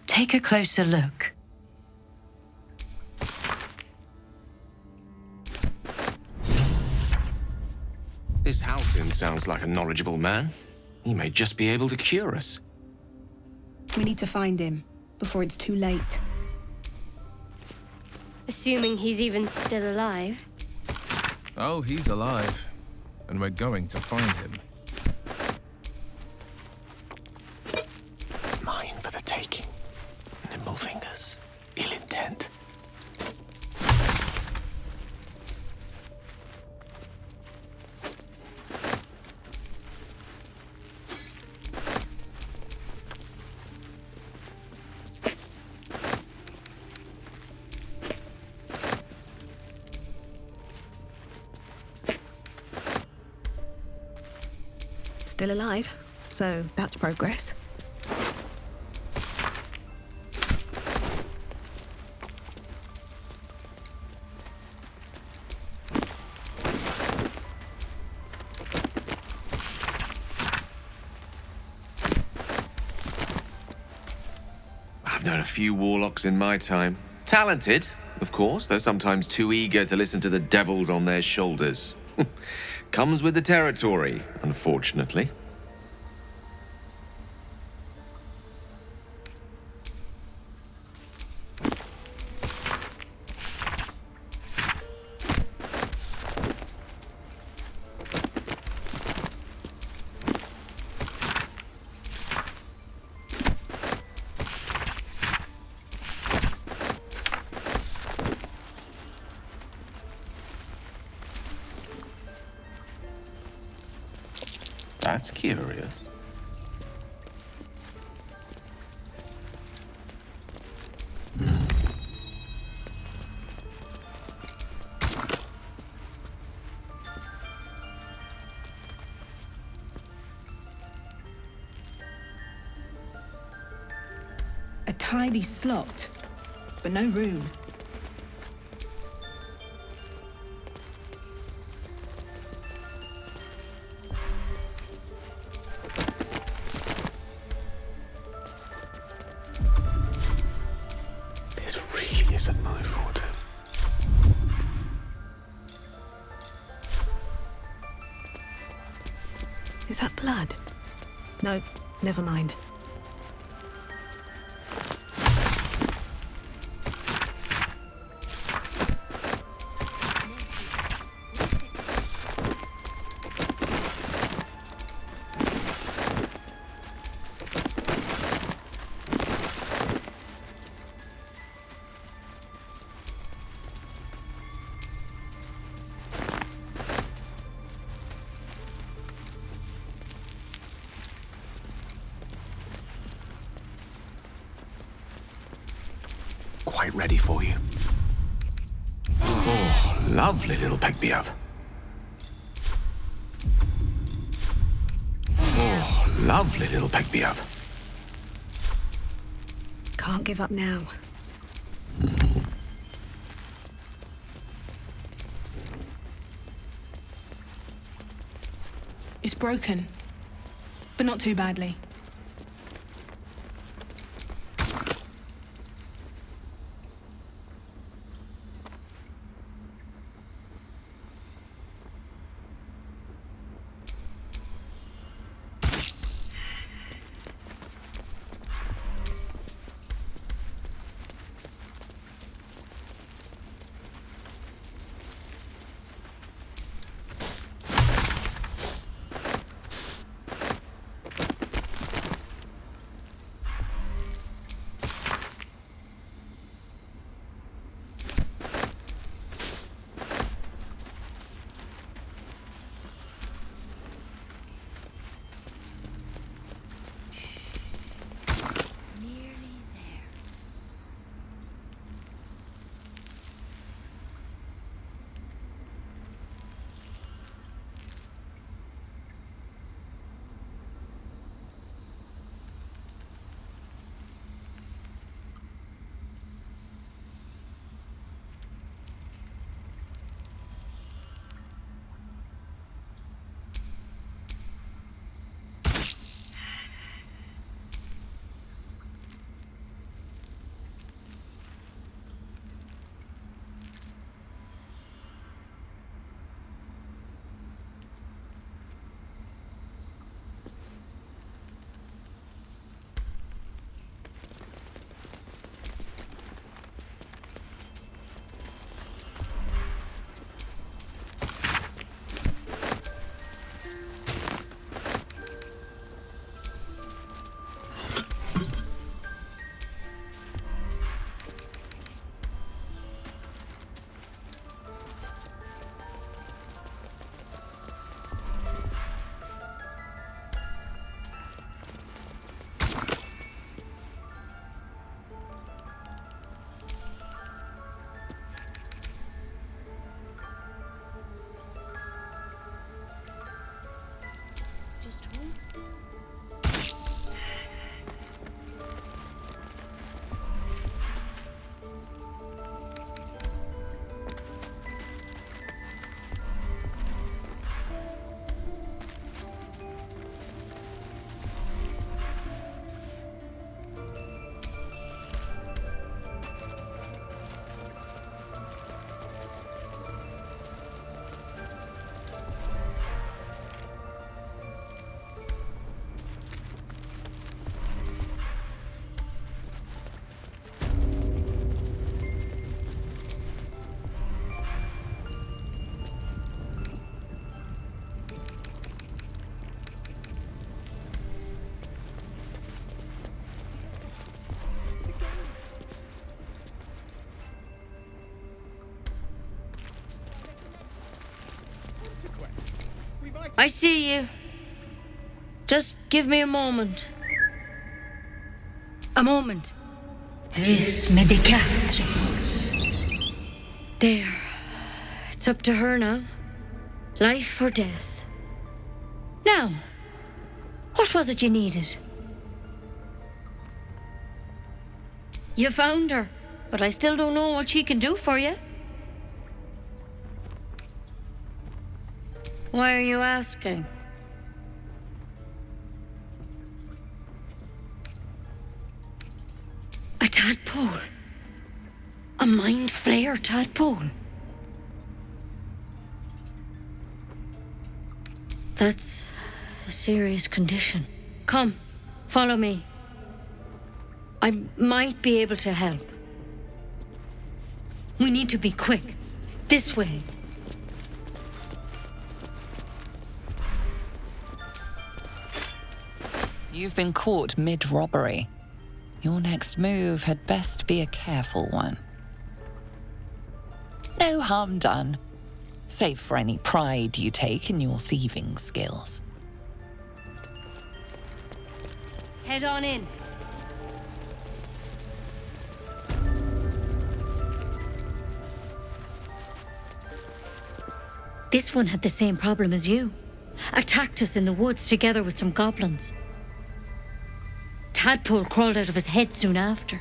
Take a closer look. This Halcyon sounds like a knowledgeable man. He may just be able to cure us. We need to find him before it's too late. Assuming he's even still alive. Oh, he's alive. And we're going to find him. Mine for the taking. Nimble fingers. Ill intent. Still alive, so that's progress. I've known a few warlocks in my time. Talented, of course, though sometimes too eager to listen to the devils on their shoulders. Comes with the territory, unfortunately. That's curious. A tidy slot, but no room. This really isn't my forte. Is that blood? No, never mind. Quite ready for you. Oh, lovely little pick-me-up. Oh, lovely little pick-me-up. Can't give up now. It's broken, but not too badly. I see you. Just give me a moment. A moment. Vis medicatrix. There. It's up to her now. Life or death. Now, what was it you needed? You found her, but I still don't know what she can do for you. Why are you asking? A tadpole. A mind flayer tadpole. That's a serious condition. Come, follow me. I might be able to help. We need to be quick. This way. You've been caught mid-robbery. Your next move had best be a careful one. No harm done, save for any pride you take in your thieving skills. Head on in. This one had the same problem as you. Attacked us in the woods together with some goblins. Tadpole crawled out of his head soon after.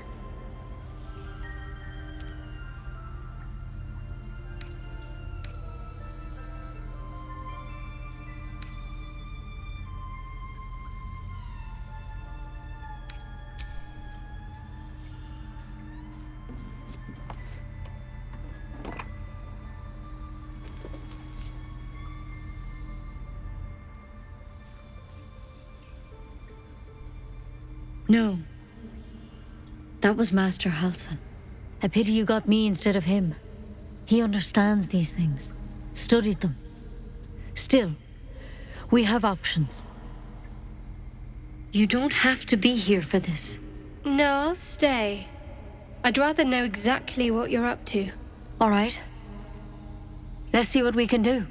No. That was Master Halsin. A pity you got me instead of him. He understands these things. Studied them. Still, we have options. You don't have to be here for this. No, I'll stay. I'd rather know exactly what you're up to. All right. Let's see what we can do.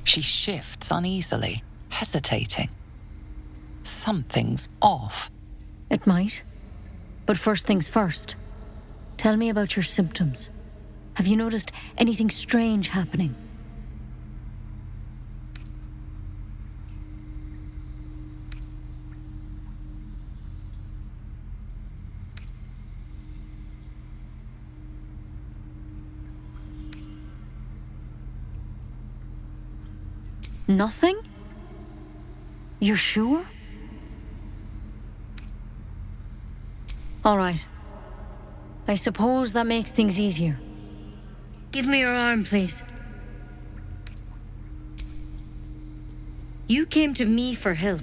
She shifts uneasily, hesitating. Something's off. It might. But first things first. Tell me about your symptoms. Have you noticed anything strange happening? Nothing? You're sure? All right. I suppose that makes things easier. Give me your arm, please. You came to me for help.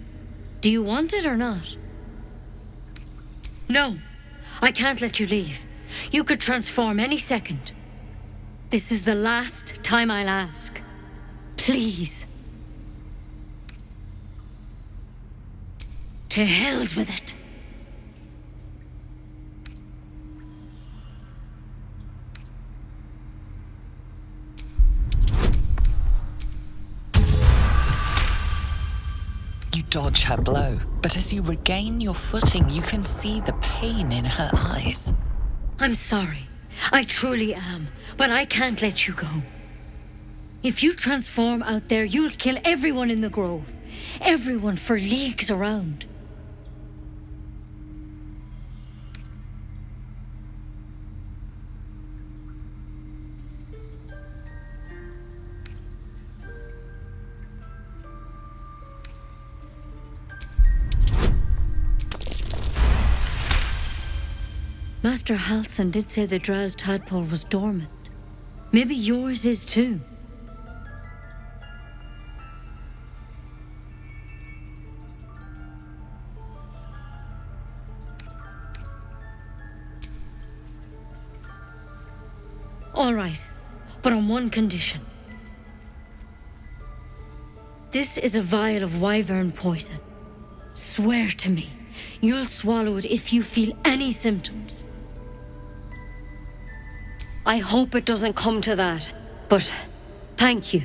Do you want it or not? No, I can't let you leave. You could transform any second. This is the last time I'll ask. Please. To hell's with it. You dodge her blow, but as you regain your footing, you can see the pain in her eyes. I'm sorry. I truly am, but I can't let you go. If you transform out there, you'll kill everyone in the grove. Everyone for leagues around. Master Halsin did say the drow's tadpole was dormant. Maybe yours is too. All right, but on one condition. This is a vial of wyvern poison. Swear to me, you'll swallow it if you feel any symptoms. I hope it doesn't come to that, but thank you.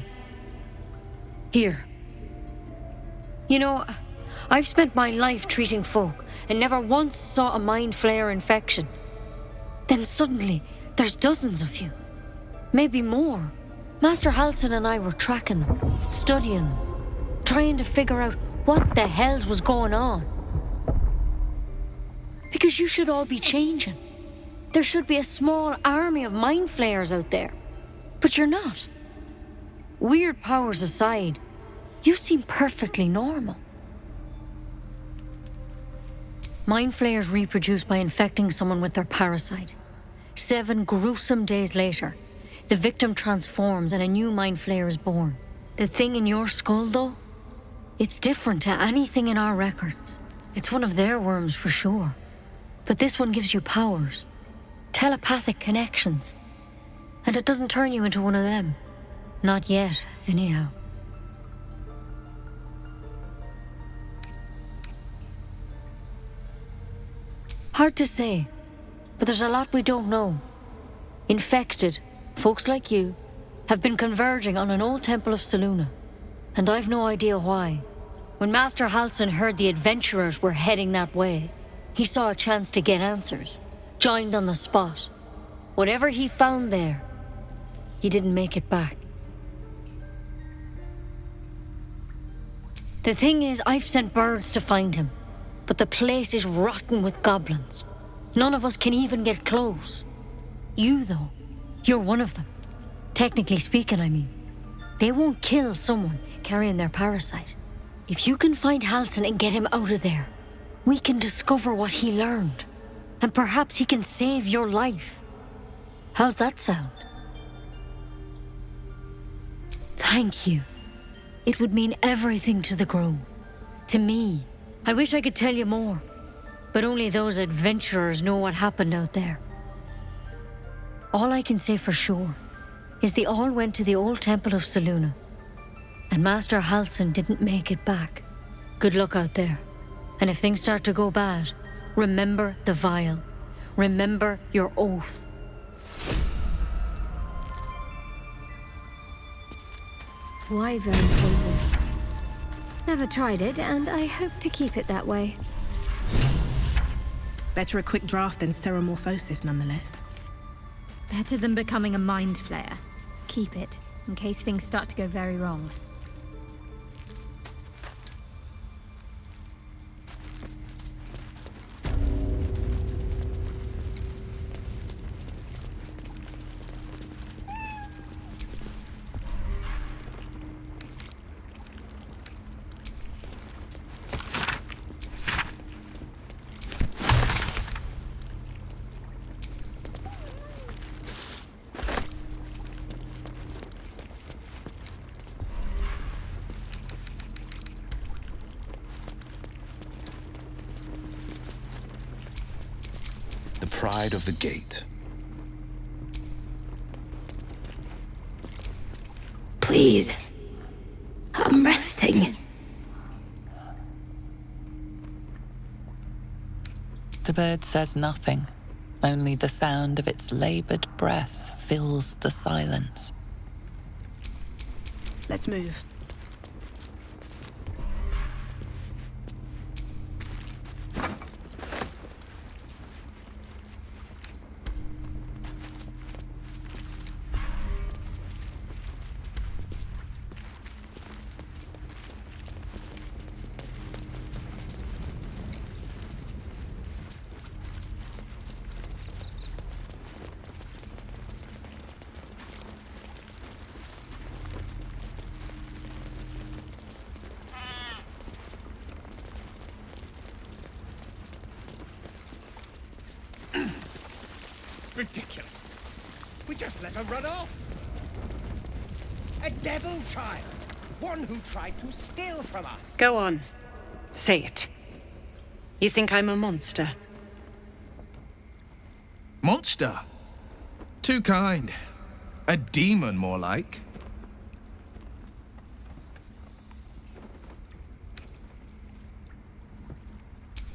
Here. You know, I've spent my life treating folk and never once saw a mind flare infection. Then suddenly, there's dozens of you. Maybe more. Master Halsin and I were tracking them, studying them, trying to figure out what the hells was going on. Because you should all be changing. There should be a small army of mind flayers out there. But you're not. Weird powers aside, you seem perfectly normal. Mind flayers reproduce by infecting someone with their parasite. 7 gruesome days later, the victim transforms and a new mind flayer is born. The thing in your skull, though, it's different to anything in our records. It's one of their worms for sure. But this one gives you powers, telepathic connections. And it doesn't turn you into one of them. Not yet, anyhow. Hard to say, but there's a lot we don't know. Infected, folks like you, have been converging on an old temple of Selûne, and I've no idea why. When Master Halsin heard the adventurers were heading that way, he saw a chance to get answers, joined on the spot. Whatever he found there, he didn't make it back. The thing is, I've sent birds to find him, but the place is rotten with goblins. None of us can even get close. You, though, you're one of them. Technically speaking, I mean. They won't kill someone carrying their parasite. If you can find Halsin and get him out of there, we can discover what he learned. And perhaps he can save your life. How's that sound? Thank you. It would mean everything to the Grove. To me. I wish I could tell you more. But only those adventurers know what happened out there. All I can say for sure is they all went to the old temple of Selûne. And Master Halsin didn't make it back. Good luck out there. And if things start to go bad, remember the vial. Remember your oath. Wyvern poison. Never tried it, and I hope to keep it that way. Better a quick draft than ceremorphosis, nonetheless. Better than becoming a mind flayer. Keep it, in case things start to go very wrong. The pride of the gate. Please. I'm resting. The bird says nothing. Only the sound of its labored breath fills the silence. Let's move. Ridiculous. We just let her run off. A devil child. One who tried to steal from us. Go on. Say it. You think I'm a monster? Monster? Too kind. A demon, more like.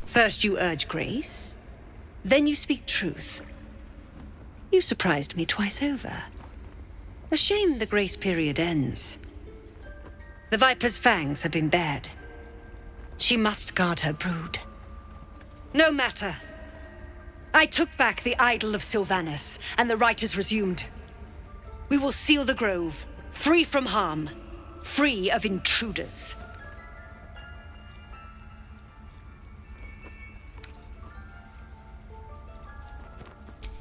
First you urge grace, then you speak truth. You surprised me twice over. A shame the grace period ends. The Viper's fangs have been bared. She must guard her brood. No matter. I took back the idol of Sylvanus, and the rite is resumed. We will seal the grove, free from harm, free of intruders.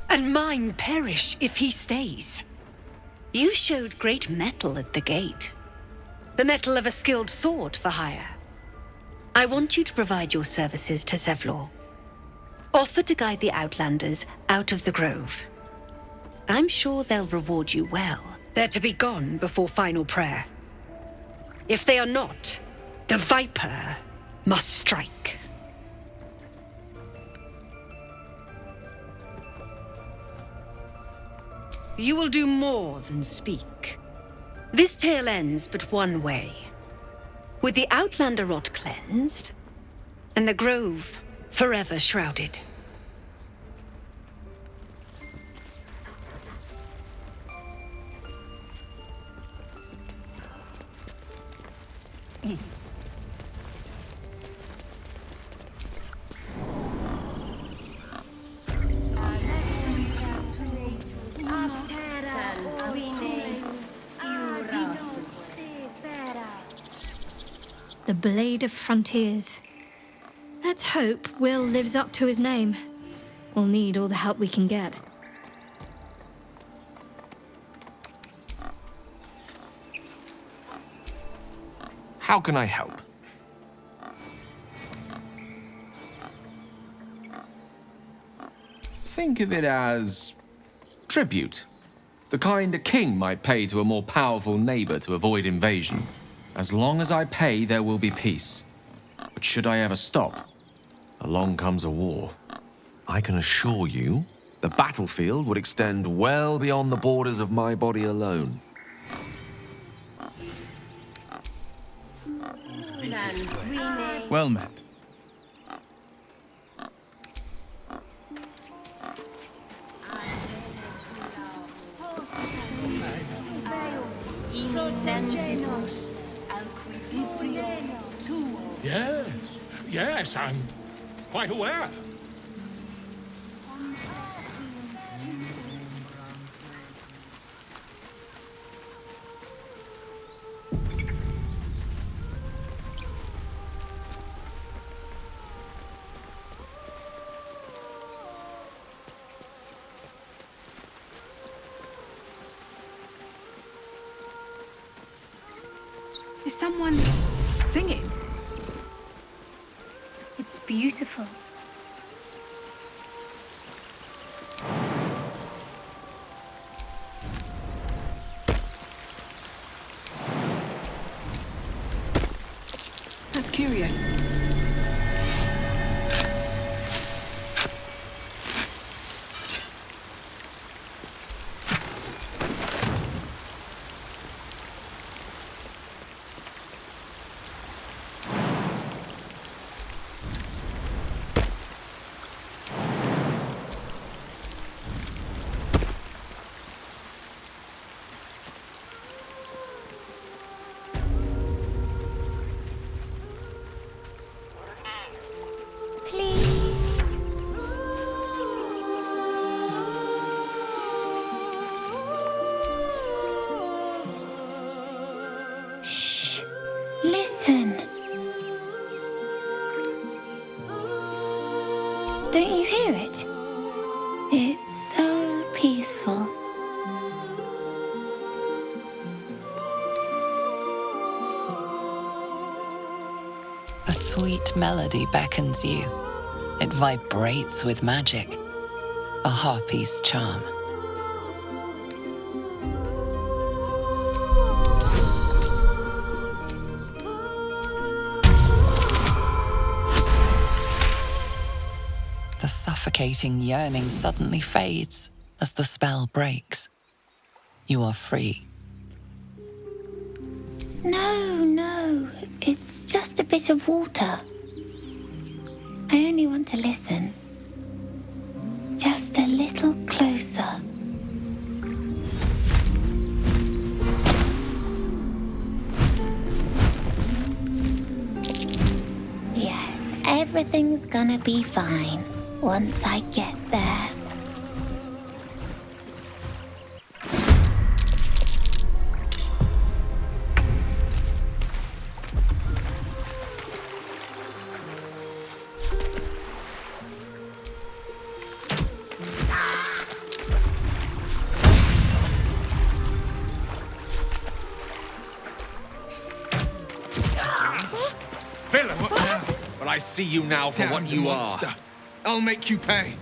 And mine perish if he stays. You showed great mettle at the gate. The mettle of a skilled sword for hire. I want you to provide your services to Zevlor. Offer to guide the Outlanders out of the grove. I'm sure they'll reward you well. They're to be gone before final prayer. If they are not, the Viper must strike. You will do more than speak. This tale ends but one way. With the Outlander rot cleansed, and the grove forever shrouded. The Blade of Frontiers. Let's hope Will lives up to his name. We'll need all the help we can get. How can I help? Think of it as tribute. The kind a king might pay to a more powerful neighbor to avoid invasion. As long as I pay, there will be peace. But should I ever stop, along comes a war. I can assure you, the battlefield would extend well beyond the borders of my body alone. Well met. Yes, I'm quite aware. Is someone singing? It's beautiful. That's curious. Listen. Don't you hear it? It's so peaceful. A sweet melody beckons you. It vibrates with magic. A harpy's charm. The suffocating yearning suddenly fades as the spell breaks. You are free. No, it's just a bit of water. I only want to listen. Just a little closer. It's gonna be fine once I get there. But I see you now for what you monster. are. I'll make you pay.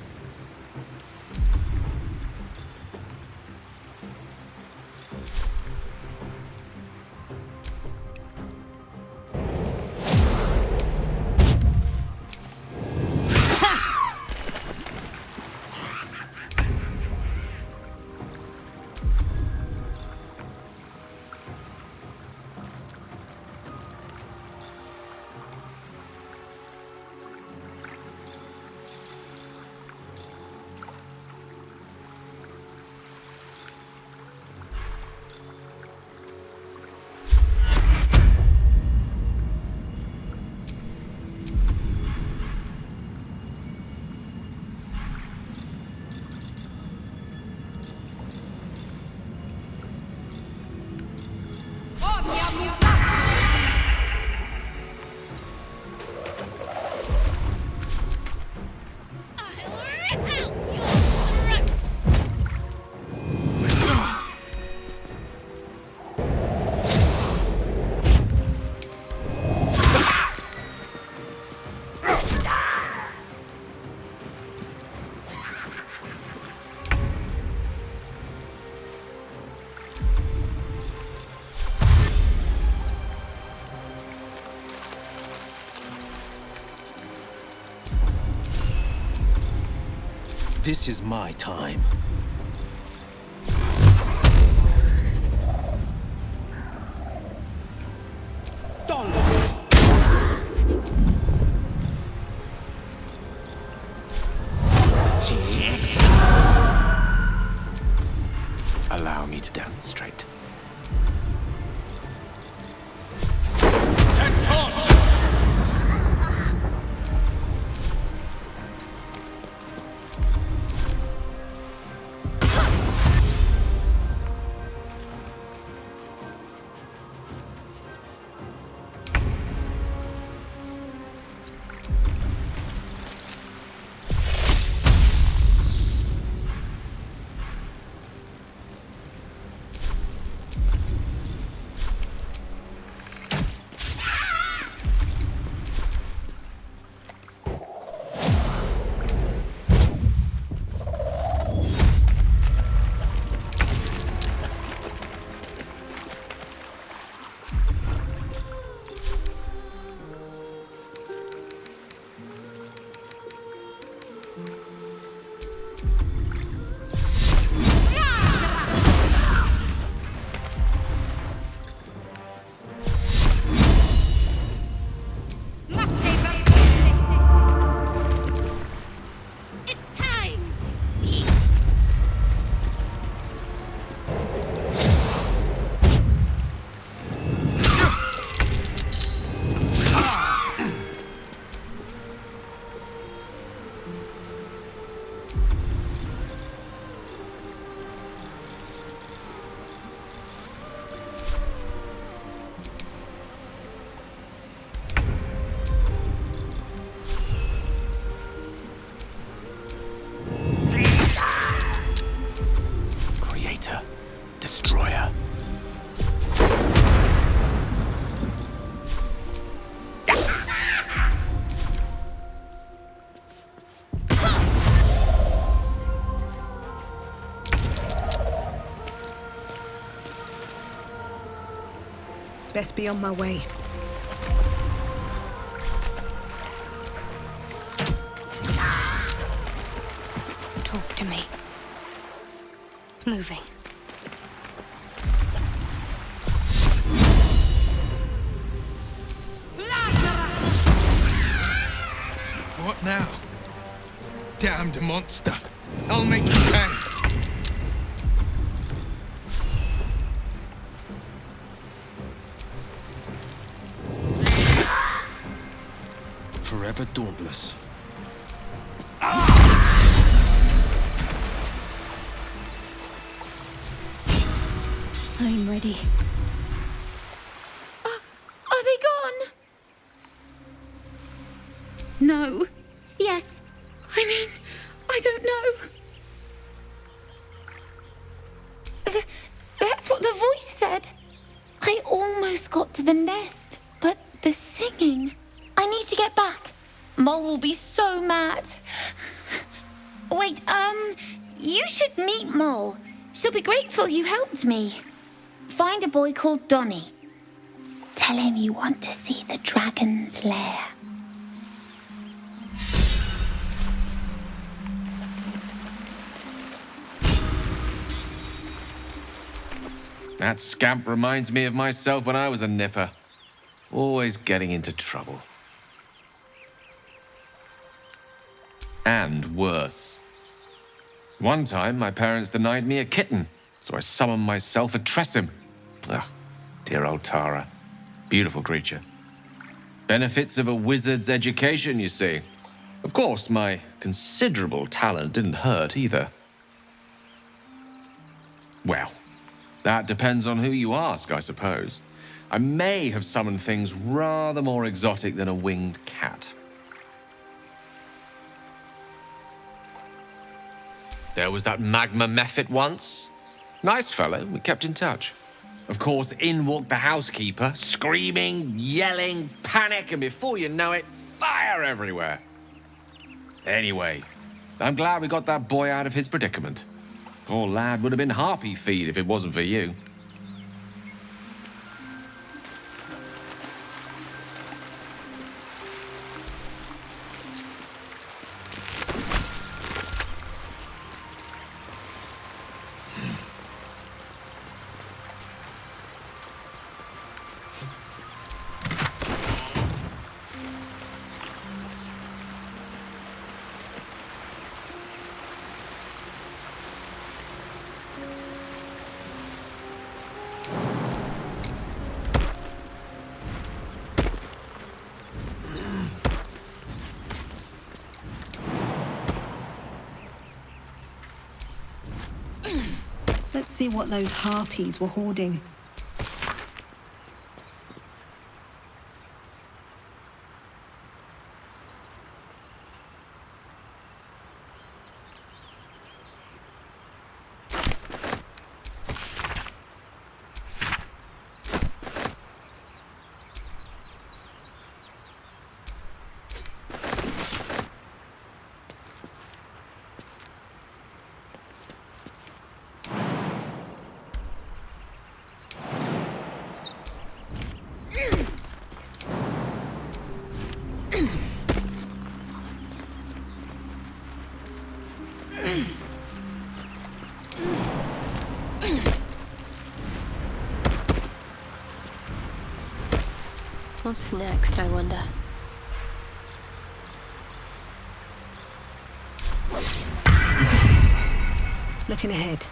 This is my time. Allow me to demonstrate. Best be on my way. Talk to me. Moving. What now? Damned monster. I'll make you pay. Forever dauntless. I'm ready. Are they gone? No. Yes. I mean, I don't know. That's what the voice said. I almost got to the nest, but the singing... I need to get back. Mole will be so mad. Wait, you should meet Mole. She'll be grateful you helped me. Find a boy called Donny. Tell him you want to see the dragon's lair. That scamp reminds me of myself when I was a nipper. Always getting into trouble. And worse. One time, my parents denied me a kitten, so I summoned myself a Tressim. Ah, dear old Tara. Beautiful creature. Benefits of a wizard's education, you see. Of course, my considerable talent didn't hurt either. Well, that depends on who you ask, I suppose. I may have summoned things rather more exotic than a winged cat. There was that magma mephit once. Nice fellow, we kept in touch. Of course, in walked the housekeeper, screaming, yelling, panic, and before you know it, fire everywhere. Anyway, I'm glad we got that boy out of his predicament. Poor lad would have been harpy feed if it wasn't for you. Let's see what those harpies were hoarding. What's next, I wonder? Looking ahead.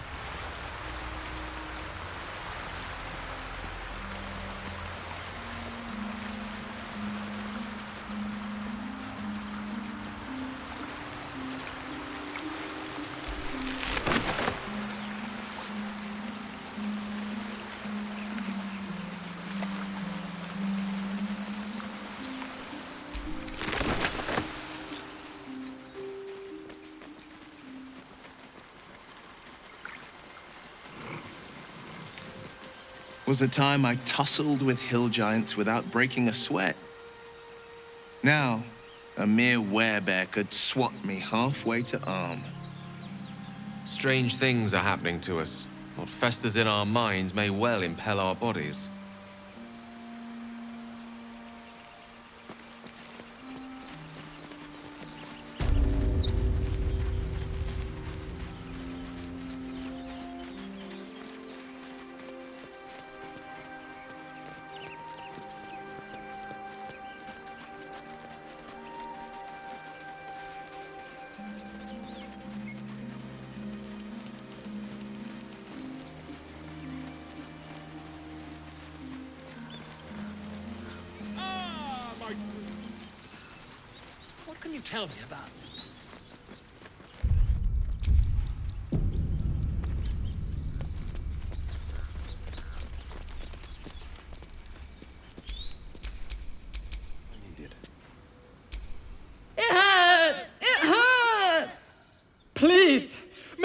Was a time I tussled with hill giants without breaking a sweat. Now, a mere werebear could swat me halfway to arm. Strange things are happening to us. What festers in our minds may well impel our bodies. What can you tell me about?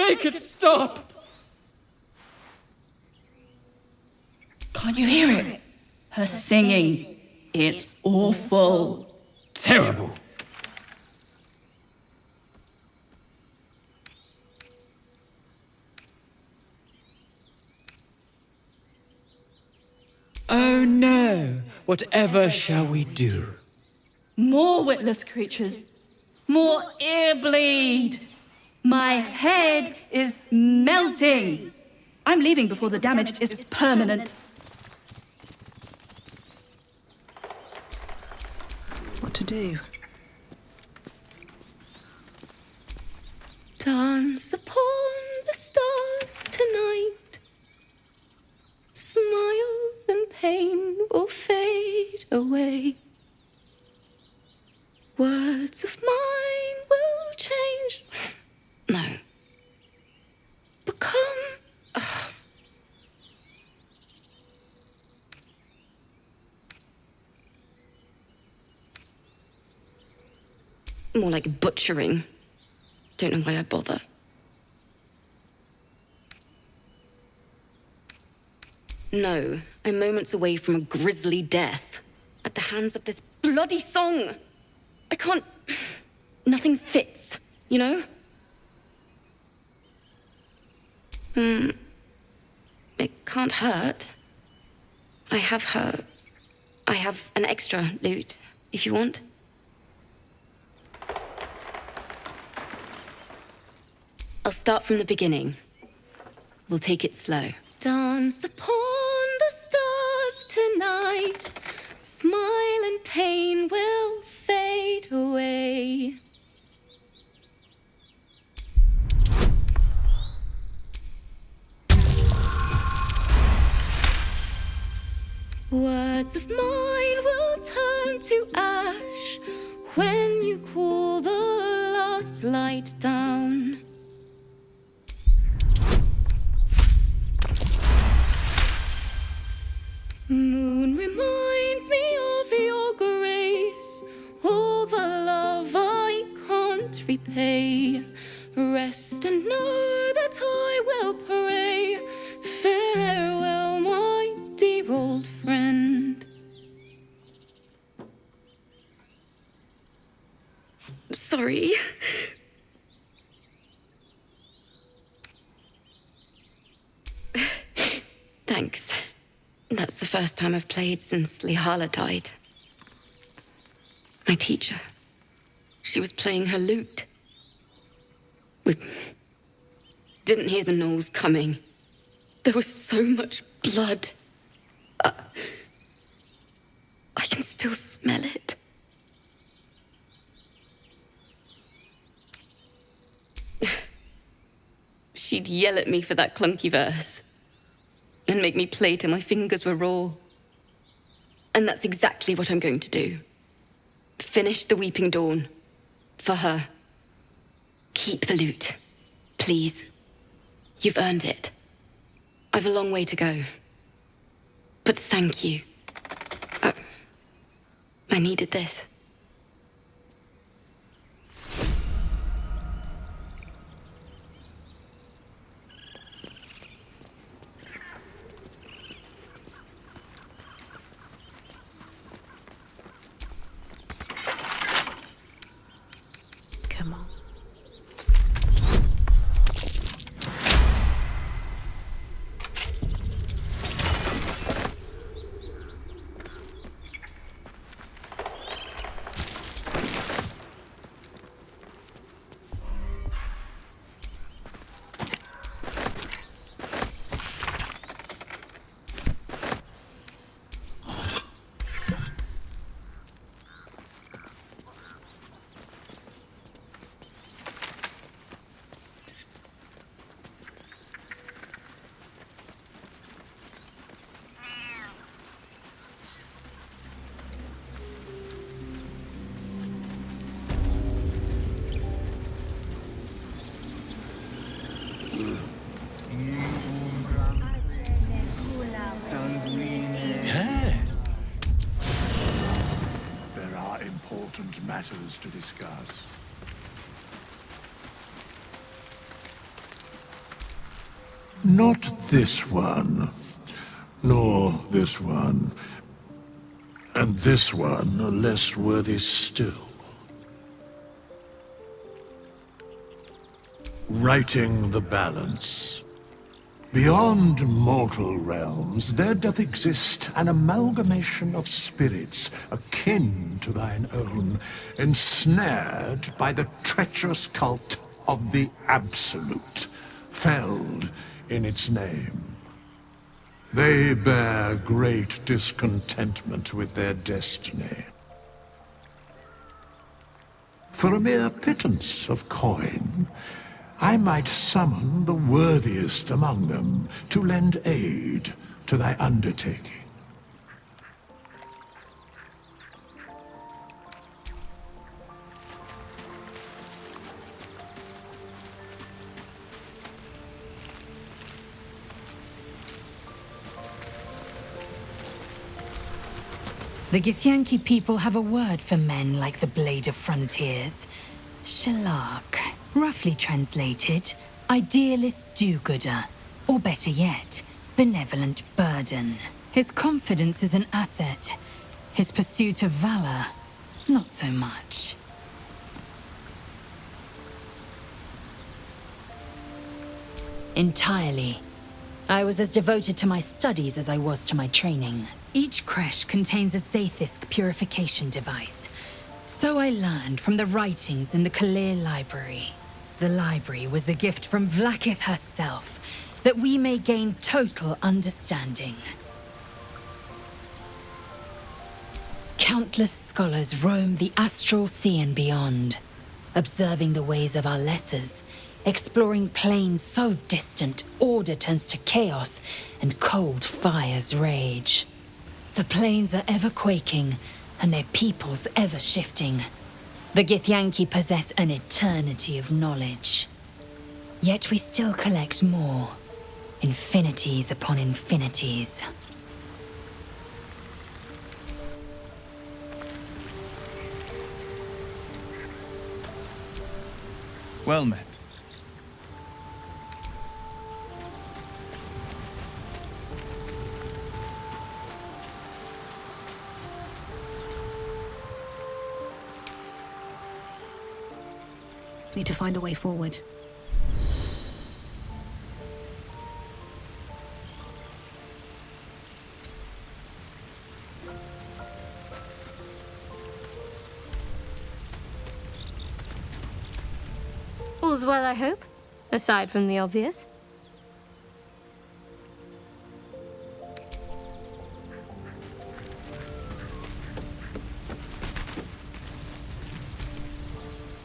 Make it stop! Can't you hear it? Her singing. It's awful. Terrible. Oh no! Whatever shall we do? More witless creatures. More ear bleed. My head is melting. I'm leaving before the damage is permanent. What to do? Dance upon the stars tonight. Smile and pain will fade away. Words of mine will change. No. Become. More like butchering. Don't know why I bother. No, I'm moments away from a grisly death. At the hands of this bloody song. I can't... Nothing fits, you know? It can't hurt. I have an extra loot, if you want. I'll start from the beginning. We'll take it slow. Dance upon the stars tonight. Smile and pain will fade away. Words of mine will turn to ash when you cool the last light down. Moon reminds me of your grace, all the love I can't repay. Rest and know that I will pray. Farewell, my dear old friend. Sorry. Thanks. That's the first time I've played since Lihala died. My teacher. She was playing her lute. We didn't hear the gnolls coming. There was so much blood. I can still smell it. She'd yell at me for that clunky verse. And make me play till my fingers were raw. And that's exactly what I'm going to do. Finish the Weeping Dawn. For her. Keep the loot. Please. You've earned it. I've a long way to go. But thank you. I needed this. Come on. Yes. There are important matters to discuss. Not this one, nor this one, and this one are less worthy still. Righting the balance. Beyond mortal realms, there doth exist an amalgamation of spirits akin to thine own, ensnared by the treacherous cult of the Absolute, felled in its name. They bear great discontentment with their destiny. For a mere pittance of coin, I might summon the worthiest among them to lend aid to thy undertaking. The Githyanki people have a word for men like the Blade of Frontiers. Shalak. Roughly translated, idealist do-gooder. Or better yet, benevolent burden. His confidence is an asset. His pursuit of valor, not so much. Entirely. I was as devoted to my studies as I was to my training. Each creche contains a Zaithisk purification device. So I learned from the writings in the Kalir Library. The library was a gift from Vlaakith herself, that we may gain total understanding. Countless scholars roam the astral sea and beyond, observing the ways of our lessers, exploring planes so distant order turns to chaos and cold fires rage. The planes are ever quaking, and their peoples ever shifting. The Githyanki possess an eternity of knowledge. Yet we still collect more. Infinities upon infinities. Well met. Need to find a way forward. All's well, I hope, aside from the obvious.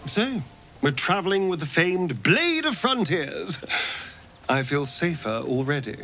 So, we're traveling with the famed Blade of Frontiers. I feel safer already.